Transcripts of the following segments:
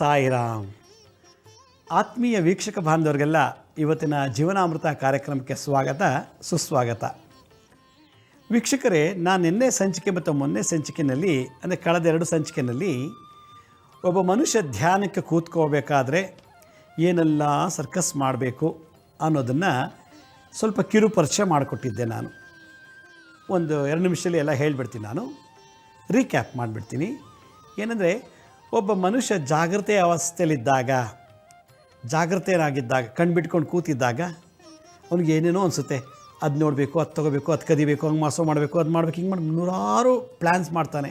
ಸಾಯಿರಾಮ್. ಆತ್ಮೀಯ ವೀಕ್ಷಕ ಬಾಂಧವರಿಗೆಲ್ಲ ಇವತ್ತಿನ ಜೀವನಾಮೃತ ಕಾರ್ಯಕ್ರಮಕ್ಕೆ ಸ್ವಾಗತ ಸುಸ್ವಾಗತ. ವೀಕ್ಷಕರೇ, ನಾನು ನಿನ್ನೆ ಸಂಚಿಕೆ ಮತ್ತು ಮೊನ್ನೆ ಸಂಚಿಕೆಯಲ್ಲಿ ಅಂದರೆ ಕಳೆದ 2 ಸಂಚಿಕೆಯಲ್ಲಿ ಒಬ್ಬ ಮನುಷ್ಯ ಧ್ಯಾನಕ್ಕೆ ಕೂತ್ಕೋಬೇಕಾದ್ರೆ ಏನೆಲ್ಲ ಸರ್ಕಸ್ ಮಾಡಬೇಕು ಅನ್ನೋದನ್ನು ಸ್ವಲ್ಪ ಕಿರು ಪರಿಚಯ ಮಾಡಿಕೊಟ್ಟಿದ್ದೆ. ನಾನು ಒಂದು 2 ನಿಮಿಷದಲ್ಲಿ ಎಲ್ಲ ಹೇಳಿಬಿಡ್ತೀನಿ. ನಾನು ರೀಕ್ಯಾಪ್ ಮಾಡಿಬಿಡ್ತೀನಿ. ಏನಂದರೆ, ಒಬ್ಬ ಮನುಷ್ಯ ಜಾಗೃತೆ ಅವಸ್ಥೆಯಲ್ಲಿದ್ದಾಗ, ಜಾಗೃತೆಯಾಗಿದ್ದಾಗ, ಕಣ್ಬಿಟ್ಕೊಂಡು ಕೂತಿದ್ದಾಗ ಅವ್ನಿಗೆ ಏನೇನೋ ಅನಿಸುತ್ತೆ. ಅದು ನೋಡಬೇಕು, ಅದು ತೊಗೋಬೇಕು, ಅದು ಕದಿಬೇಕು, ಹಂಗೆ ಮಾಡಬೇಕು, ಅದು ಮಾಡಬೇಕು, ಹಿಂಗೆ ಮಾಡಿ ನೂರಾರು ಪ್ಲ್ಯಾನ್ಸ್ ಮಾಡ್ತಾನೆ.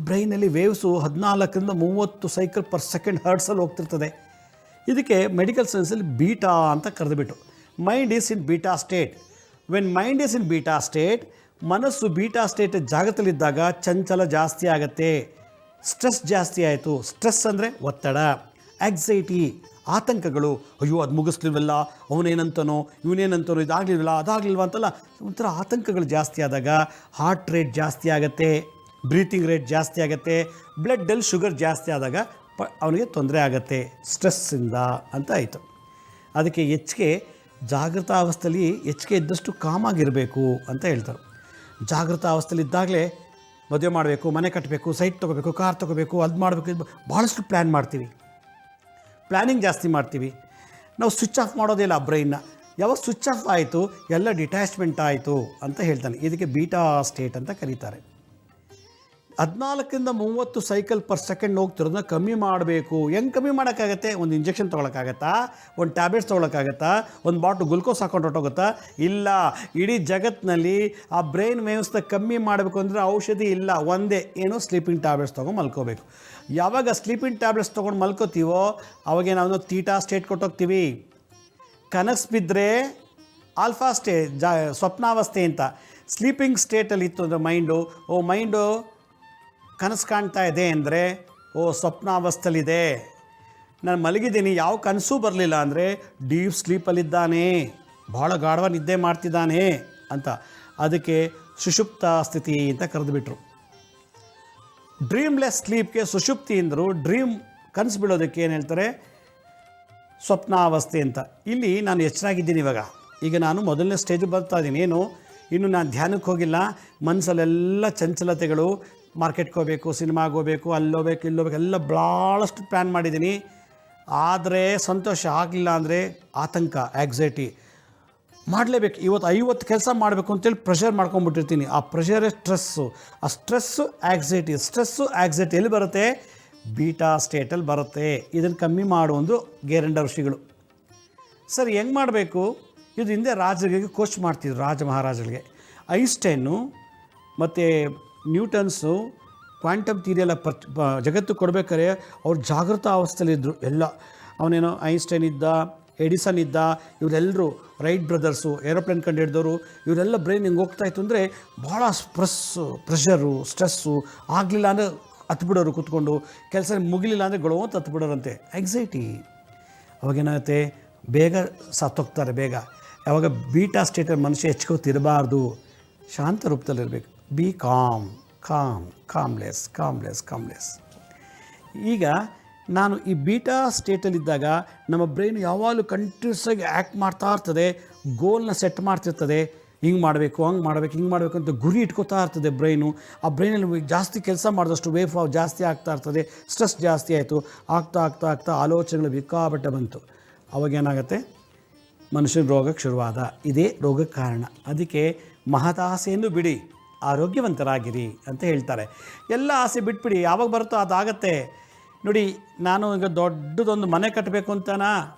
ಬ್ರೈನಲ್ಲಿ ವೇವ್ಸು 14ರಿಂದ 30 ಸೈಕಲ್ ಪರ್ ಸೆಕೆಂಡ್ ಹರ್ಟ್ಸಲ್ಲಿ ಹೋಗ್ತಿರ್ತದೆ. ಇದಕ್ಕೆ ಮೆಡಿಕಲ್ ಸೈನ್ಸಲ್ಲಿ ಬೀಟಾ ಅಂತ ಕರೆದುಬಿಟ್ಟು, mind is in beta state. When mind is in beta state, ಮನಸ್ಸು ಬೀಟಾ ಸ್ಟೇಟ್ ಜಾಗೃತಲ್ಲಿದ್ದಾಗ ಚಂಚಲ ಜಾಸ್ತಿ ಆಗುತ್ತೆ, ಸ್ಟ್ರೆಸ್ ಜಾಸ್ತಿ ಆಯಿತು. ಸ್ಟ್ರೆಸ್ ಅಂದರೆ ಒತ್ತಡ, ಆ್ಯಕ್ಸೈಟಿ, ಆತಂಕಗಳು. ಅಯ್ಯೋ ಅದು ಮುಗಿಸ್ಲಿಲ್ವಲ್ಲ, ಅವನೇನಂತನೋ ಇವನೇನಂತನೋ, ಇದಾಗಲಿಲ್ವಲ್ಲ ಅದಾಗಲಿಲ್ವ ಅಂತಲ್ಲ ಒಂಥರ ಆತಂಕಗಳು ಜಾಸ್ತಿ ಆದಾಗ ಹಾರ್ಟ್ ರೇಟ್ ಜಾಸ್ತಿ ಆಗುತ್ತೆ, ಬ್ರೀತಿಂಗ್ ರೇಟ್ ಜಾಸ್ತಿ ಆಗುತ್ತೆ, ಬ್ಲಡ್ಡಲ್ಲಿ ಶುಗರ್ ಜಾಸ್ತಿ ಆದಾಗ ಅವನಿಗೆ ತೊಂದರೆ ಆಗುತ್ತೆ ಸ್ಟ್ರೆಸ್ಸಿಂದ ಅಂತ ಆಯಿತು. ಅದಕ್ಕೆ ಹೆಚ್ಚಿಗೆ ಜಾಗೃತ ಅವಸ್ಥೆಯಲ್ಲಿ ಹೆಚ್ಚಿಗೆ ಇದ್ದಷ್ಟು ಕಾಮಾಗಿರಬೇಕು ಅಂತ ಹೇಳ್ತಾರೆ. ಜಾಗೃತ ಅವಸ್ಥೆಯಲ್ಲಿ ಇದ್ದಾಗಲೇ ಮದುವೆ ಮಾಡಬೇಕು, ಮನೆ ಕಟ್ಟಬೇಕು, ಸೈಟ್ ತೊಗೋಬೇಕು, ಕಾರ್ ತೊಗೋಬೇಕು, ಅದು ಮಾಡಬೇಕು, ಭಾಳಷ್ಟು ಪ್ಲ್ಯಾನ್ ಮಾಡ್ತೀವಿ, ಪ್ಲ್ಯಾನಿಂಗ್ ಜಾಸ್ತಿ ಮಾಡ್ತೀವಿ. ನಾವು ಸ್ವಿಚ್ ಆಫ್ ಮಾಡೋದಿಲ್ಲ ಬ್ರೈನ್ನ. ಯಾವಾಗ ಸ್ವಿಚ್ ಆಫ್ ಆಯಿತು ಎಲ್ಲ ಡಿಟ್ಯಾಚ್ಮೆಂಟ್ ಆಯಿತು ಅಂತ ಹೇಳ್ತಾನೆ. ಇದಕ್ಕೆ ಬೀಟಾ ಸ್ಟೇಟ್ ಅಂತ ಕರೀತಾರೆ. 14ರಿಂದ 30 ಸೈಕಲ್ ಪರ್ ಸೆಕೆಂಡ್ ಹೋಗ್ತಿರೋದನ್ನ ಕಮ್ಮಿ ಮಾಡಬೇಕು. ಹೆಂಗೆ ಕಮ್ಮಿ ಮಾಡೋಕ್ಕಾಗತ್ತೆ? ಒಂದು ಇಂಜೆಕ್ಷನ್ ತೊಗೊಳಕ್ಕಾಗತ್ತಾ? ಒಂದು ಟ್ಯಾಬ್ಲೆಟ್ಸ್ ತೊಗೊಳಕ್ಕಾಗತ್ತಾ? ಒಂದು ಬಾಟ್ಲು ಗ್ಲುಕೋಸ್ ಹಾಕೊಂಡು ಹೊಟ್ಟೋಗುತ್ತಾ? ಇಲ್ಲ. ಇಡೀ ಜಗತ್ತಿನಲ್ಲಿ ಆ ಬ್ರೈನ್ ವೇವ್ಸ್ನ ಕಮ್ಮಿ ಮಾಡಬೇಕು ಅಂದರೆ ಔಷಧಿ ಇಲ್ಲ, ಒಂದೇ, ಏನೋ ಸ್ಲೀಪಿಂಗ್ ಟ್ಯಾಬ್ಲೆಟ್ಸ್ ತೊಗೊಂಡು ಮಲ್ಕೋಬೇಕು. ಯಾವಾಗ ಸ್ಲೀಪಿಂಗ್ ಟ್ಯಾಬ್ಲೆಟ್ಸ್ ತೊಗೊಂಡು ಮಲ್ಕೋತೀವೋ ಅವಾಗೇ ನಾವು ತೀಟಾ ಸ್ಟೇಟ್ ಕೊಟ್ಟೋಗ್ತೀವಿ. ಕನಸು ಬಿದ್ದರೆ ಆಲ್ಫಾ ಸ್ಟೇಟ್, ಸ್ವಪ್ನಾವಸ್ಥೆ ಅಂತ. ಸ್ಲೀಪಿಂಗ್ ಸ್ಟೇಟಲ್ಲಿ ಇತ್ತು ಅಂದರೆ ಮೈಂಡು ಕನಸು ಕಾಣ್ತಾ ಇದೆ ಅಂದರೆ ಸ್ವಪ್ನಾವಸ್ಥೆಯಲ್ಲಿದೆ. ನಾನು ಮಲಗಿದ್ದೀನಿ, ಯಾವ ಕನಸು ಬರಲಿಲ್ಲ ಅಂದರೆ ಡೀಪ್ ಸ್ಲೀಪಲ್ಲಿದ್ದಾನೆ, ಭಾಳ ಗಾಢವ ನಿದ್ದೆ ಮಾಡ್ತಿದ್ದಾನೆ ಅಂತ. ಅದಕ್ಕೆ ಸುಷುಪ್ತ ಸ್ಥಿತಿ ಅಂತ ಕರೆದುಬಿಟ್ರು. ಡ್ರೀಮ್ಲೆಸ್ ಸ್ಲೀಪ್ಗೆ ಸುಷುಪ್ತಿ ಅಂದರು. ಡ್ರೀಮ್ ಕನಸು ಬೀಳೋದಕ್ಕೆ ಏನು ಹೇಳ್ತಾರೆ? ಸ್ವಪ್ನಾವಸ್ಥೆ ಅಂತ. ಇಲ್ಲಿ ನಾನು ಎಚ್ಚರಾಗಿದ್ದೀನಿ. ಈಗ ನಾನು ಮೊದಲನೇ ಸ್ಟೇಜ್ ಬರ್ತಾ ಇದ್ದೀನಿ. ಇನ್ನು ನಾನು ಧ್ಯಾನಕ್ಕೆ ಹೋಗಿಲ್ಲ. ಮನಸ್ಸಲ್ಲೆಲ್ಲ ಚಂಚಲತೆಗಳು, ಮಾರ್ಕೆಟ್ಗೆ ಹೋಗಬೇಕು, ಸಿನಿಮಾಗೆ ಹೋಗಬೇಕು, ಅಲ್ಲೋಗ್ಬೇಕು, ಇಲ್ಲೋಗ್ಬೇಕು, ಎಲ್ಲ ಭಾಳಷ್ಟು ಪ್ಲ್ಯಾನ್ ಮಾಡಿದ್ದೀನಿ. ಆದರೆ ಸಂತೋಷ ಆಗಲಿಲ್ಲ ಅಂದರೆ ಆತಂಕ, ಆ್ಯಕ್ಸೈಟಿ. ಮಾಡಲೇಬೇಕು, ಇವತ್ತು 50 ಕೆಲಸ ಮಾಡಬೇಕು ಅಂತೇಳಿ ಪ್ರೆಷರ್ ಮಾಡ್ಕೊಂಡ್ಬಿಟ್ಟಿರ್ತೀನಿ. ಆ ಪ್ರೆಷರೇ ಸ್ಟ್ರೆಸ್ಸು. ಆ ಸ್ಟ್ರೆಸ್ಸು ಆ್ಯಕ್ಸೈಟಿ ಎಲ್ಲಿ ಬರುತ್ತೆ? ಬೀಟಾ ಸ್ಟೇಟಲ್ಲಿ ಬರುತ್ತೆ. ಇದನ್ನು ಕಮ್ಮಿ ಮಾಡುವಂದು ಗೇರಂಡ ಋಷಿಗಳು. ಸರ್ ಹೆಂಗೆ ಮಾಡಬೇಕು? ಇದು ಹಿಂದೆ ರಾಜರಿಗೆ ಕೋಚ್ ಮಾಡ್ತಿದ್ರು, ರಾಜ ಮಹಾರಾಜರಿಗೆ. ಐನ್ಸ್ಟೈನು ಮತ್ತು ನ್ಯೂಟನ್ಸು ಕ್ವಾಂಟಮ್ ಥಿಯರಿ ಎಲ್ಲ ಜಗತ್ತು ಕೊಡಬೇಕಾದ್ರೆ ಅವ್ರು ಜಾಗೃತ ಅವಸ್ಥೆಯಲ್ಲಿದ್ದರು ಎಲ್ಲ. ಅವನೇನೋ ಐನ್ಸ್ಟೈನ್ ಇದ್ದ, ಎಡಿಸನ್ ಇದ್ದ, ಇವರೆಲ್ಲರೂ ರೈಟ್ ಬ್ರದರ್ಸು, ಏರೋಪ್ಲೇನ್ ಕಂಡು ಹಿಡಿದವರು, ಇವರೆಲ್ಲ ಬ್ರೈನ್ ಹಿಂಗೆ ಹೋಗ್ತಾಯಿತ್ತು ಅಂದರೆ ಭಾಳ ಪ್ರೆಷರು, ಸ್ಟ್ರೆಸ್ಸು. ಆಗಲಿಲ್ಲ ಅಂದರೆ ಹತ್ಬಿಡೋರು ಕೂತ್ಕೊಂಡು, ಕೆಲಸ ಮುಗಿಲಿಲ್ಲ ಅಂದರೆ ಗೊಳೋ ಅಂತ ಹತ್ಬಿಡೋರಂತೆ. ಆ್ಯಕ್ಸೈಟಿ. ಅವಾಗೇನಾಗುತ್ತೆ? ಬೇಗ ಸತ್ತೋಗ್ತಾರೆ ಬೇಗ. ಯಾವಾಗ ಬೀಟಾ ಸ್ಟೇಟಲ್ಲಿ ಮನುಷ್ಯ ಹೆಚ್ಕೋತಿರಬಾರ್ದು, ಶಾಂತ ರೂಪದಲ್ಲಿರಬೇಕು. ಬಿ ಕಾಮ್ಲೆಸ್. ಈಗ ನಾನು ಈ ಬೀಟಾ ಸ್ಟೇಟಲ್ಲಿದ್ದಾಗ ನಮ್ಮ ಬ್ರೈನ್ ಯಾವಾಗಲೂ ಕಂಟಿನ್ಯೂಸ್ ಆಗಿ ಆ್ಯಕ್ಟ್ ಮಾಡ್ತಾ ಇರ್ತದೆ, ಗೋಲ್ನ ಸೆಟ್ ಮಾಡ್ತಿರ್ತದೆ. ಹಿಂಗೆ ಮಾಡಬೇಕು, ಹಂಗೆ ಮಾಡಬೇಕು ಅಂತ ಗುರಿ ಇಟ್ಕೋತಾ ಇರ್ತದೆ ಬ್ರೈನು. ಆ ಬ್ರೈನಲ್ಲಿ ಜಾಸ್ತಿ ಕೆಲಸ ಮಾಡಿದಷ್ಟು ವೇವ್ ಫಾವ್ ಜಾಸ್ತಿ ಆಗ್ತಾ ಇರ್ತದೆ. ಸ್ಟ್ರೆಸ್ ಜಾಸ್ತಿ ಆಯಿತು. ಆಗ್ತಾ ಆಲೋಚನೆಗಳು ಬೇಕಾಬಟ್ಟೆ ಬಂತು. ಅವಾಗೇನಾಗುತ್ತೆ? ಮನುಷ್ಯನ ರೋಗಕ್ಕೆ ಶುರುವಾದ. ಇದೇ ರೋಗಕ್ಕೆ ಕಾರಣ. ಅದಕ್ಕೆ ಮಹದಾಸೆಯನ್ನು ಬಿಡಿ, ಆರೋಗ್ಯವಂತರಾಗಿರಿ ಅಂತ ಹೇಳ್ತಾರೆ. ಎಲ್ಲ ಆಸೆ ಬಿಟ್ಬಿಡಿ, ಯಾವಾಗ ಬರುತ್ತೋ ಅದಾಗತ್ತೆ. ನೋಡಿ, ನಾನು ಈಗ ದೊಡ್ಡದೊಂದು ಮನೆ ಕಟ್ಟಬೇಕು ಅಂತನಾ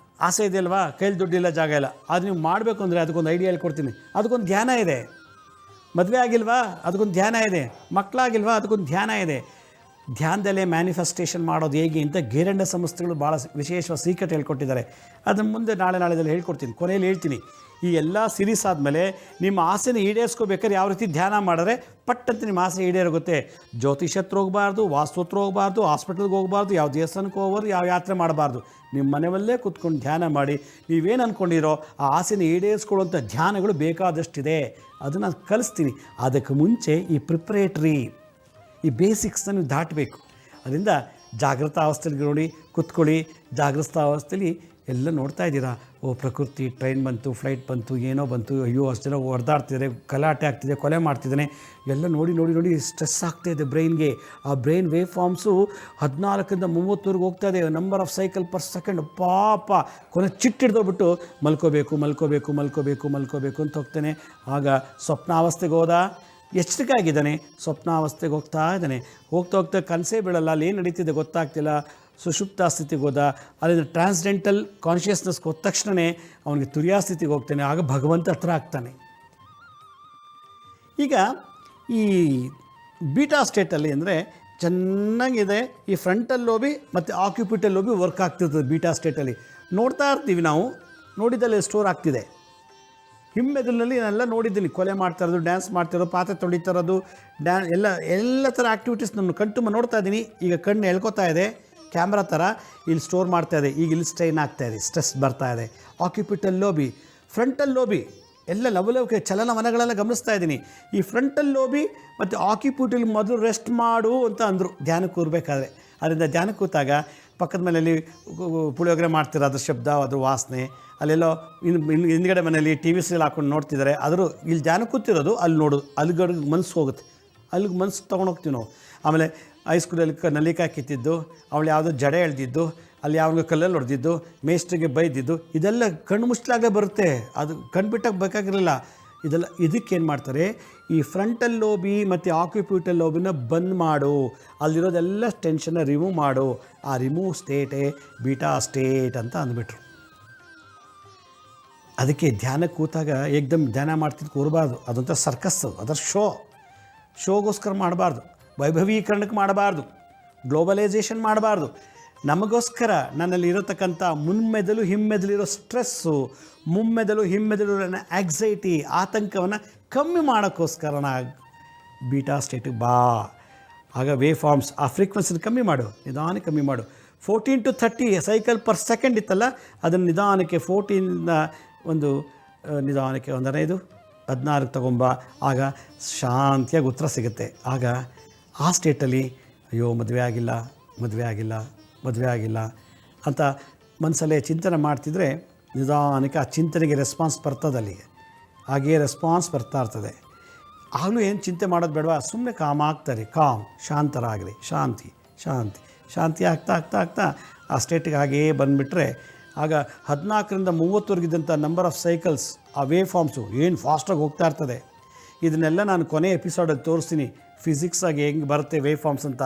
ಆಸೆ ಇದೆ ಅಲ್ವಾ? ಕೈಲಿ ದುಡ್ಡಿಲ್ಲ, ಜಾಗ ಇಲ್ಲ. ಅದು ನೀವು ಮಾಡಬೇಕು ಅಂದರೆ ಅದಕ್ಕೊಂದು ಐಡಿಯಾ ಹೇಳ್ಕೊಡ್ತೀನಿ. ಅದಕ್ಕೊಂದು ಧ್ಯಾನ ಇದೆ. ಮದುವೆ ಆಗಿಲ್ವಾ? ಅದಕ್ಕೊಂದು ಧ್ಯಾನ ಇದೆ. ಮಕ್ಕಳಾಗಿಲ್ವಾ? ಅದಕ್ಕೊಂದು ಧ್ಯಾನ ಇದೆ. ಧ್ಯಾನದಲ್ಲೇ ಮ್ಯಾನಿಫೆಸ್ಟೇಷನ್ ಮಾಡೋದು ಹೇಗೆ ಅಂತ ಗೇರಂಡ ಸಂಸ್ಥೆಗಳು ಭಾಳ ವಿಶೇಷವಾದ ಸೀಕ್ರೆಟ್ ಹೇಳ್ಕೊಟ್ಟಿದ್ದಾರೆ. ಅದನ್ನು ಮುಂದೆ ನಾಳೆದಲ್ಲಿ ಹೇಳ್ಕೊಡ್ತೀನಿ. ಕೊನೆಯಲ್ಲಿ ಹೇಳ್ತೀನಿ. ಈ ಎಲ್ಲ ಸೀರೀಸ್ ಆದಮೇಲೆ ನಿಮ್ಮ ಆಸೆನ ಈಡೇರಿಸ್ಕೋಬೇಕಾದ್ರೆ ಯಾವ ರೀತಿ ಧ್ಯಾನ ಮಾಡಿದ್ರೆ ಪಟ್ಟಂತ ನಿಮ್ಮ ಆಸೆ ಈಡೇರೋಗುತ್ತೆ. ಜ್ಯೋತಿಷ ಹತ್ರ ಹೋಗಬಾರ್ದು, ವಾಸ್ತು ಹತ್ರ ಹೋಗಬಾರ್ದು, ಹಾಸ್ಪಿಟಲ್ಗೆ ಹೋಗಬಾರ್ದು, ಯಾವ ದೇವಸ್ಥಾನಕ್ಕೆ ಹೋಗ್ಬಾರ್ದು, ಯಾವ ಯಾತ್ರೆ ಮಾಡಬಾರ್ದು. ನಿಮ್ಮ ಮನೆಯಲ್ಲೇ ಕೂತ್ಕೊಂಡು ಧ್ಯಾನ ಮಾಡಿ ನೀವೇನು ಅಂದ್ಕೊಂಡಿರೋ ಆ ಆಸೆನ ಈಡೇರಿಸ್ಕೊಳ್ಳುವಂಥ ಧ್ಯಾನಗಳು ಬೇಕಾದಷ್ಟಿದೆ. ಅದನ್ನು ನಾನು ಕಲಿಸ್ತೀನಿ. ಅದಕ್ಕೆ ಮುಂಚೆ ಈ ಪ್ರಿಪ್ರೇಟ್ರಿ, ಈ ಬೇಸಿಕ್ಸ್ನ ನೀವು ದಾಟಬೇಕು. ಅದರಿಂದ ಜಾಗೃತ ಅವಸ್ಥೆಯಲ್ಲಿ ನೋಡಿ ಕೂತ್ಕೊಳ್ಳಿ. ಜಾಗೃತ ಅವಸ್ಥೆಯಲ್ಲಿ ಎಲ್ಲ ನೋಡ್ತಾ ಇದ್ದೀರಾ, ಓ ಪ್ರಕೃತಿ, ಟ್ರೈನ್ ಬಂತು, ಫ್ಲೈಟ್ ಬಂತು, ಏನೋ ಬಂತು, ಅಯ್ಯೋ ಅಷ್ಟು ಜನ ಹೊಡೆದಾಡ್ತಿದ್ದಾರೆ, ಗಲಾಟೆ ಆಗ್ತಿದೆ, ಕೊಲೆ ಮಾಡ್ತಿದ್ದಾನೆ, ಎಲ್ಲ ನೋಡಿ ನೋಡಿ ನೋಡಿ ಸ್ಟ್ರೆಸ್ ಆಗ್ತಾಯಿದೆ ಬ್ರೈನ್ಗೆ. ಆ ಬ್ರೈನ್ ವೇವ್ ಫಾರ್ಮ್ಸು 14ರಿಂದ 30ವರೆಗೆ ಹೋಗ್ತಾ ಇದೆ, number of cycle per second. ಪಾಪ ಕೊನೆ ಚಿಟ್ಟಿಡ್ದೋಗ್ಬಿಟ್ಟು ಮಲ್ಕೋಬೇಕು ಮಲ್ಕೋಬೇಕು ಮಲ್ಕೋಬೇಕು ಮಲ್ಕೋಬೇಕು ಅಂತ ಹೋಗ್ತಾನೆ. ಆಗ ಸ್ವಪ್ನಾವಸ್ಥೆಗೆ ಹೋದ, ಎಚ್ಚರಿಕೆ ಆಗಿದ್ದಾನೆ, ಸ್ವಪ್ನಾವಸ್ಥೆಗೆ ಹೋಗ್ತಾ ಇದ್ದಾನೆ. ಹೋಗ್ತಾ ಹೋಗ್ತಾ ಕನಸೇ ಬೀಳಲ್ಲ, ಅಲ್ಲಿ ಏನು ನಡೀತಿದೆ ಗೊತ್ತಾಗ್ತಿಲ್ಲ. ಸುಷುಪ್ತ ಸ್ಥಿತಿಗೆ ಹೋದ, ಅಲ್ಲಿಂದ ಟ್ರಾನ್ಸ್ಡೆಂಟಲ್ ಕಾನ್ಷಿಯಸ್ನೆಸ್ಗೆ ಹೋದ ತಕ್ಷಣವೇ ಅವನಿಗೆ ತುರಿಯಾ ಸ್ಥಿತಿಗೆ ಹೋಗ್ತಾನೆ. ಆಗ ಭಗವಂತ ಹತ್ರ ಆಗ್ತಾನೆ. ಈಗ ಈ ಬೀಟಾ ಸ್ಟೇಟಲ್ಲಿ ಅಂದರೆ ಚೆನ್ನಾಗಿದೆ, ಈ ಫ್ರಂಟಲ್ ಲೋಬಿ ಮತ್ತು ಆಕ್ಯುಪಿಟಲ್ ಲೋಬಿ ವರ್ಕ್ ಆಗ್ತಿರ್ತದೆ. ಬೀಟಾ ಸ್ಟೇಟಲ್ಲಿ ನೋಡ್ತಾ ಇರ್ತೀವಿ ನಾವು, ನೋಡಿದಲ್ಲಿ ಸ್ಟೋರ್ ಆಗ್ತಿದೆ. ಹಿಮ್ಮೆದುಳಿನಲ್ಲಿ ನಾನೆಲ್ಲ ನೋಡಿದ್ದೀನಿ, ಕೊಲೆ ಮಾಡ್ತಾ ಇರೋದು, ಡ್ಯಾನ್ಸ್ ಮಾಡ್ತಿರೋದು, ಪಾತ್ರೆ ತೊಳಿತಾ ಇರೋದು, ಎಲ್ಲ ಥರ ಆ್ಯಕ್ಟಿವಿಟೀಸ್ ನನ್ನ ಕಣ್ತುಂಬ ನೋಡ್ತಾ ಇದ್ದೀನಿ. ಈಗ ಕಣ್ಣು ಎಳ್ಕೊತಾ ಇದೆ, ಕ್ಯಾಮ್ರಾ ಥರ ಇಲ್ಲಿ ಸ್ಟೋರ್ ಮಾಡ್ತಾ ಇದೆ. ಈಗ ಇಲ್ಲಿ ಸ್ಟ್ರೈನ್ ಆಗ್ತಾ ಇದೆ, ಸ್ಟ್ರೆಸ್ ಬರ್ತಾ ಇದೆ. ಆಕ್ಯುಪಿಟಲ್ ಲೋಬಿ, ಫ್ರಂಟಲ್ ಲೋಬಿ ಎಲ್ಲ ಲವಲವಿಕೆ ಚಲನವಲನಗಳೆಲ್ಲ ಗಮನಿಸ್ತಾ ಇದ್ದೀನಿ. ಈ ಫ್ರಂಟಲ್ ಲೋಬಿ ಮತ್ತು ಆಕ್ಯುಪಿಟಲ್ ಮೊದಲು ರೆಸ್ಟ್ ಮಾಡು ಅಂತ ಅಂದರು ಧ್ಯಾನಕ್ಕೆ ಕೂರಬೇಕಾದ್ರೆ. ಅದರಿಂದ ಧ್ಯಾನಕ್ಕೆ ಕೂತಾಗ ಪಕ್ಕದ ಮನೆಯಲ್ಲಿ ಪುಳಿಯೋಗರೆ ಮಾಡ್ತಿರೋ ಅದ್ರ ಶಬ್ದ, ಅದ್ರ ವಾಸನೆ, ಅಲ್ಲೆಲ್ಲೋ ಹಿಂದ್ಗಡೆ ಮನೆಯಲ್ಲಿ ಟಿ ವಿ ಸೀಲ್ ಹಾಕೊಂಡು ನೋಡ್ತಿದ್ದಾರೆ, ಆದರೂ ಇಲ್ಲಿ ಧ್ಯಾನ ಕೂತಿರೋದು ಅಲ್ಲಿ ನೋಡೋದು, ಅಲ್ಲಿಗಡೆ ಮನಸ್ಸು ಹೋಗುತ್ತೆ, ಅಲ್ಲಿಗೆ ಮನಸ್ಸು ತೊಗೊಂಡೋಗ್ತೀವಿ ನಾವು. ಆಮೇಲೆ ಹೈಸ್ಕೂಲಲ್ಲಿ ನಲ್ಲಿಕಾಯಿ ಕಿತ್ತಿದ್ದು, ಅವಳು ಯಾವುದೋ ಜಡೆ ಎಳೆದಿದ್ದು, ಅಲ್ಲಿ ಯಾವಾಗ ಕಲ್ಲಲ್ಲಿ ಹೊಡೆದಿದ್ದು, ಮೇಸ್ಟ್ರಿಗೆ ಬೈದಿದ್ದು, ಇದೆಲ್ಲ ಕಣ್ಣು ಮುಚ್ಚಲಾಗೇ ಬರುತ್ತೆ. ಅದು ಕಣ್ಬಿಟ್ಟಾಗ ಬೇಕಾಗಿರಲಿಲ್ಲ. ಇದೆಲ್ಲ ಇದಕ್ಕೇನು ಮಾಡ್ತಾರೆ, ಈ ಫ್ರಂಟಲ್ ಲೋಬಿ ಮತ್ತು ಆಕ್ಯುಪಿಟಲ್ ಲೋಬಿನ ಬಂದ್ ಮಾಡು, ಅಲ್ಲಿರೋದೆಲ್ಲ ಟೆನ್ಷನ್ನ ರಿಮೂವ್ ಮಾಡು. ಆ ರಿಮೂವ್ ಸ್ಟೇಟೇ ಬೀಟಾ ಸ್ಟೇಟ್ ಅಂತ ಅಂದ್ಬಿಟ್ರು. ಅದಕ್ಕೆ ಧ್ಯಾನಕ್ಕೆ ಕೂತಾಗ ಏಕ್ದಮ್ ಧ್ಯಾನ ಮಾಡ್ತಿದ್ದು ಕೂರಬಾರ್ದು. ಅದೊಂಥರ ಸರ್ಕಸ್ಸು, ಅದರ ಶೋಗೋಸ್ಕರ ಮಾಡಬಾರ್ದು, ವೈಭವೀಕರಣಕ್ಕೆ ಮಾಡಬಾರ್ದು, ಗ್ಲೋಬಲೈಸೇಷನ್ ಮಾಡಬಾರ್ದು. ನಮಗೋಸ್ಕರ ನನ್ನಲ್ಲಿ ಇರತಕ್ಕಂಥ ಮುನ್ಮೆದಲು ಹಿಮ್ಮೆದಲಿರೋ ಸ್ಟ್ರೆಸ್ಸು, ಮುಮ್ಮೆದಲು ಹಿಮ್ಮೆದಲು ಆ್ಯಕ್ಸೈಟಿ, ಆತಂಕವನ್ನು ಕಮ್ಮಿ ಮಾಡೋಕ್ಕೋಸ್ಕರ ಬೀಟಾ ಸ್ಟೇಟಿಗೆ ಬಾ. ಆಗ ವೇವ್ ಫಾರ್ಮ್ಸ್ ಆ ಫ್ರೀಕ್ವೆನ್ಸಿನ ಕಮ್ಮಿ ಮಾಡು, ನಿಧಾನಕ್ಕೆ ಕಮ್ಮಿ ಮಾಡು. 14 to 30 ಸೈಕಲ್ ಪರ್ ಸೆಕೆಂಡ್ ಇತ್ತಲ್ಲ, ಅದನ್ನು ನಿಧಾನಕ್ಕೆ 14ನ ಒಂದು ನಿಧಾನಕ್ಕೆ 15 14 ತಗೊಂಬ. ಆಗ ಶಾಂತಿಯಾಗಿ ಉತ್ತರ ಸಿಗುತ್ತೆ. ಆಗ ಆ ಸ್ಟೇಟಲ್ಲಿ ಅಯ್ಯೋ ಮದುವೆ ಆಗಿಲ್ಲ ಮದುವೆ ಆಗಿಲ್ಲ ಮದುವೆ ಆಗಿಲ್ಲ ಅಂತ ಮನಸ್ಸಲ್ಲೇ ಚಿಂತನೆ ಮಾಡ್ತಿದ್ರೆ ನಿಧಾನಕ್ಕೆ ಆ ಚಿಂತನೆಗೆ ರೆಸ್ಪಾನ್ಸ್ ಬರ್ತದೆ. ಅಲ್ಲಿಗೆ ಹಾಗೇ ರೆಸ್ಪಾನ್ಸ್ ಬರ್ತಾ ಇರ್ತದೆ. ಆಗಲೂ ಏನು ಚಿಂತೆ ಮಾಡೋದು ಬೇಡವಾ, ಸುಮ್ಮನೆ ಕಾಮ್ ಆಗ್ತಾರೆ, ಶಾಂತರಾಗಲಿ, ಶಾಂತಿ ಶಾಂತಿ ಶಾಂತಿ ಆಗ್ತಾ ಆಗ್ತಾ ಆಗ್ತಾ ಆ ಸ್ಟೇಟಿಗೆ ಹಾಗೇ ಬಂದುಬಿಟ್ರೆ ಆಗ 14ರಿಂದ 30ವರೆಗಿದ್ದಂಥ ನಂಬರ್ ಆಫ್ ಸೈಕಲ್ಸ್, ಆ ವೇವ್ ಫಾರ್ಮ್ಸು ಏನು ಫಾಸ್ಟಾಗಿ ಹೋಗ್ತಾ ಇರ್ತದೆ. ಇದನ್ನೆಲ್ಲ ನಾನು ಕೊನೆ ಎಪಿಸೋಡಲ್ಲಿ ತೋರಿಸ್ತೀನಿ, ಫಿಸಿಕ್ಸಾಗಿ ಹೆಂಗೆ ಬರುತ್ತೆ ವೇವ್ ಫಾರ್ಮ್ಸ್ ಅಂತ.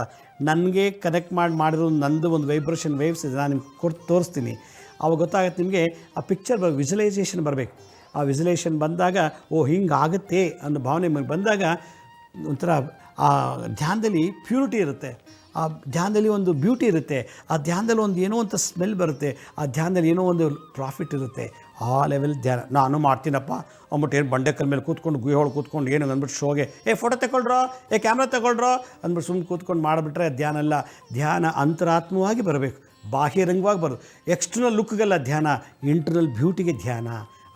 ನನಗೆ ಕನೆಕ್ಟ್ ಮಾಡಿರೋ ನಂದು ಒಂದು ವೈಬ್ರೇಷನ್ ವೇವ್ಸ್ ಇದೆ, ನಾನು ನಿಮ್ಗೆ ತೋರಿಸ್ತೀನಿ. ಆವಾಗ ಗೊತ್ತಾಗುತ್ತೆ ನಿಮಗೆ. ಆ ಪಿಕ್ಚರ್ ವಿಜುವಲೈಸೇಷನ್ ಬರಬೇಕು. ಆ ವಿಜುವಲೈಸೇಷನ್ ಬಂದಾಗ ಓ ಹಿಂಗಾಗುತ್ತೆ ಅನ್ನೋ ಭಾವನೆ ಬಂದಾಗ ಒಂಥರ ಆ ಧ್ಯಾನದಲ್ಲಿ ಪ್ಯೂರಿಟಿ ಇರುತ್ತೆ, ಆ ಧ್ಯಾನದಲ್ಲಿ ಒಂದು ಬ್ಯೂಟಿ ಇರುತ್ತೆ, ಆ ಧ್ಯಾನದಲ್ಲಿ ಒಂದು ಏನೋ ಅಂತ ಸ್ಮೆಲ್ ಬರುತ್ತೆ, ಆ ಧ್ಯಾನದಲ್ಲಿ ಏನೋ ಒಂದು ಪ್ರಾಫಿಟ್ ಇರುತ್ತೆ. ಆ ಲೆವೆಲ್ ಧ್ಯಾನ ನಾನು ಮಾಡ್ತೀನಪ್ಪ ಅಂದ್ಬಿಟ್ಟು ಏನು ಬಂಡೆಕಲ್ ಮೇಲೆ ಕೂತ್ಕೊಂಡು ಗುಹೆಯೊಳಗೆ ಕೂತ್ಕೊಂಡು ಏನು ಅಂದ್ಬಿಟ್ಟು ಶೋಗೆ ಫೋಟೋ ತಗೊಳ್ರೋ, ಕ್ಯಾಮ್ರಾ ತಗೊಳ್ರೋ ಅಂದ್ಬಿಟ್ಟು ಸುಮ್ಮನೆ ಕೂತ್ಕೊಂಡು ಮಾಡಿಬಿಟ್ರೆ ಧ್ಯಾನ ಅಲ್ಲ. ಧ್ಯಾನ ಅಂತರಾತ್ಮವಾಗಿ ಬರಬೇಕು, ಬಾಹ್ಯರಂಗವಾಗಿ ಬರೋದು. ಎಕ್ಸ್ಟರ್ನಲ್ ಲುಕ್ಗೆಲ್ಲ ಧ್ಯಾನ, ಇಂಟರ್ನಲ್ ಬ್ಯೂಟಿಗೆ ಧ್ಯಾನ.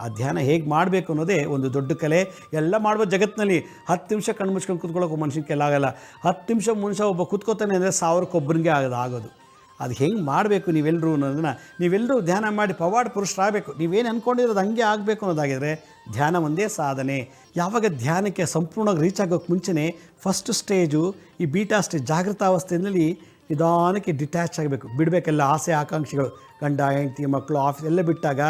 ಆ ಧ್ಯಾನ ಹೇಗೆ ಮಾಡಬೇಕು ಅನ್ನೋದೇ ಒಂದು ದೊಡ್ಡ ಕಲೆ. ಎಲ್ಲ ಮಾಡ್ಬೋದು ಜಗತ್ತಿನಲ್ಲಿ. 10 ನಿಮಿಷ ಕಣ್ಣು ಮುಚ್ಕೊಂಡು ಕೂತ್ಕೊಳ್ಳೋಕೆ ಮನುಷ್ಯನ ಕೆಲಾಗಲ್ಲ. 10 ನಿಮಿಷ ಮನುಷ್ಯ ಒಬ್ಬ ಕೂತ್ಕೋತಾನೆ ಅಂದರೆ 1000 ಆಗೋದು. ಅದು ಹೆಂಗೆ ಮಾಡಬೇಕು ನೀವೆಲ್ಲರೂ ಅನ್ನೋದನ್ನು ನೀವೆಲ್ಲರೂ ಧ್ಯಾನ ಮಾಡಿ ಪವಾಡ ಪುರುಷರಾಗಬೇಕು. ನೀವೇನು ಅಂದ್ಕೊಂಡಿರೋದು ಹಂಗೆ ಆಗಬೇಕು ಅನ್ನೋದಾಗಿದ್ದರೆ ಧ್ಯಾನ ಒಂದೇ ಸಾಧನೆ. ಯಾವಾಗ ಧ್ಯಾನಕ್ಕೆ ಸಂಪೂರ್ಣವಾಗಿ ರೀಚ್ ಆಗೋಕ್ಕೆ ಮುಂಚೆನೇ ಫಸ್ಟ್ ಸ್ಟೇಜು ಈ ಬೀಟಾ ಸ್ಟೇಜ್, ಜಾಗೃತಾವಸ್ಥೆಯಲ್ಲಿ ನಿಧಾನಕ್ಕೆ ಡಿಟ್ಯಾಚ್ ಆಗಬೇಕು, ಬಿಡಬೇಕೆಲ್ಲ ಆಸೆ ಆಕಾಂಕ್ಷೆಗಳು, ಗಂಡ ಹೆಂಡತಿ ಮಕ್ಕಳು ಆಫೀಸ್ ಎಲ್ಲ ಬಿಟ್ಟಾಗ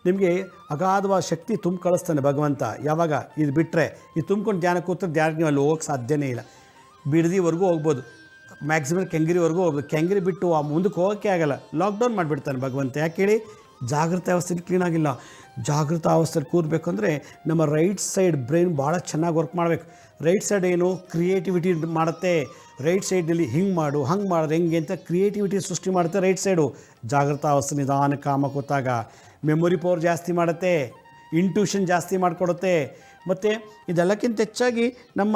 ನಿಮಗೆ ಅಗಾಧವಾದ ಶಕ್ತಿ ತುಂಬ ಕಳಿಸ್ತಾನೆ ಭಗವಂತ. ಯಾವಾಗ ಇದು ಬಿಟ್ಟರೆ, ಇದು ತುಂಬ್ಕೊಂಡು ಧ್ಯಾನ ಕೂತ್ರೆ ಧ್ಯಾನಕ್ಕೆ ನೀವು ಅಲ್ಲಿ ಹೋಗೋಕ್ಕೆ ಸಾಧ್ಯನೇ ಇಲ್ಲ. ಬಿಡದಿವರೆಗೂ ಹೋಗ್ಬೋದು, ಮ್ಯಾಕ್ಸಿಮಮ್ ಕೆಂಗರಿವರೆಗೂ ಹೋಗ್ಬೋದು. ಕೆಂಗರಿ ಬಿಟ್ಟು ಆ ಮುಂದಕ್ಕೆ ಹೋಗೋಕ್ಕೆ ಆಗಲ್ಲ, ಲಾಕ್ಡೌನ್ ಮಾಡಿಬಿಡ್ತಾನೆ ಭಗವಂತ. ಯಾಕೆ ಹೇಳಿ, ಜಾಗೃತ ಅವಸ್ಥೆಯಲ್ಲಿ ಕ್ಲೀನಾಗಿಲ್ಲ. ಜಾಗೃತ ಅವಸ್ಥೆಯಲ್ಲಿ ಕೂರಬೇಕಂದ್ರೆ ನಮ್ಮ ರೈಟ್ ಸೈಡ್ ಬ್ರೈನ್ ಭಾಳ ಚೆನ್ನಾಗಿ ವರ್ಕ್ ಮಾಡಬೇಕು. ರೈಟ್ ಸೈಡ್ ಏನು ಕ್ರಿಯೇಟಿವಿಟಿ ಮಾಡುತ್ತೆ. ರೈಟ್ ಸೈಡಲ್ಲಿ ಹಿಂಗೆ ಮಾಡು, ಹಂಗೆ ಮಾಡೋದು ಹೆಂಗೆ ಅಂತ ಕ್ರಿಯೇಟಿವಿಟಿ ಸೃಷ್ಟಿ ಮಾಡುತ್ತೆ ರೈಟ್ ಸೈಡು. ಜಾಗೃತ ಅವಸ್ಥೆ ನಿಧಾನ ಕಾಮ ಕೂತಾಗ ಮೆಮೊರಿ ಪವರ್ ಜಾಸ್ತಿ ಮಾಡುತ್ತೆ, ಇಂಟ್ಯೂಷನ್ ಜಾಸ್ತಿ ಮಾಡಿಕೊಡುತ್ತೆ. ಮತ್ತು ಇದೆಲ್ಲಕ್ಕಿಂತ ಹೆಚ್ಚಾಗಿ ನಮ್ಮ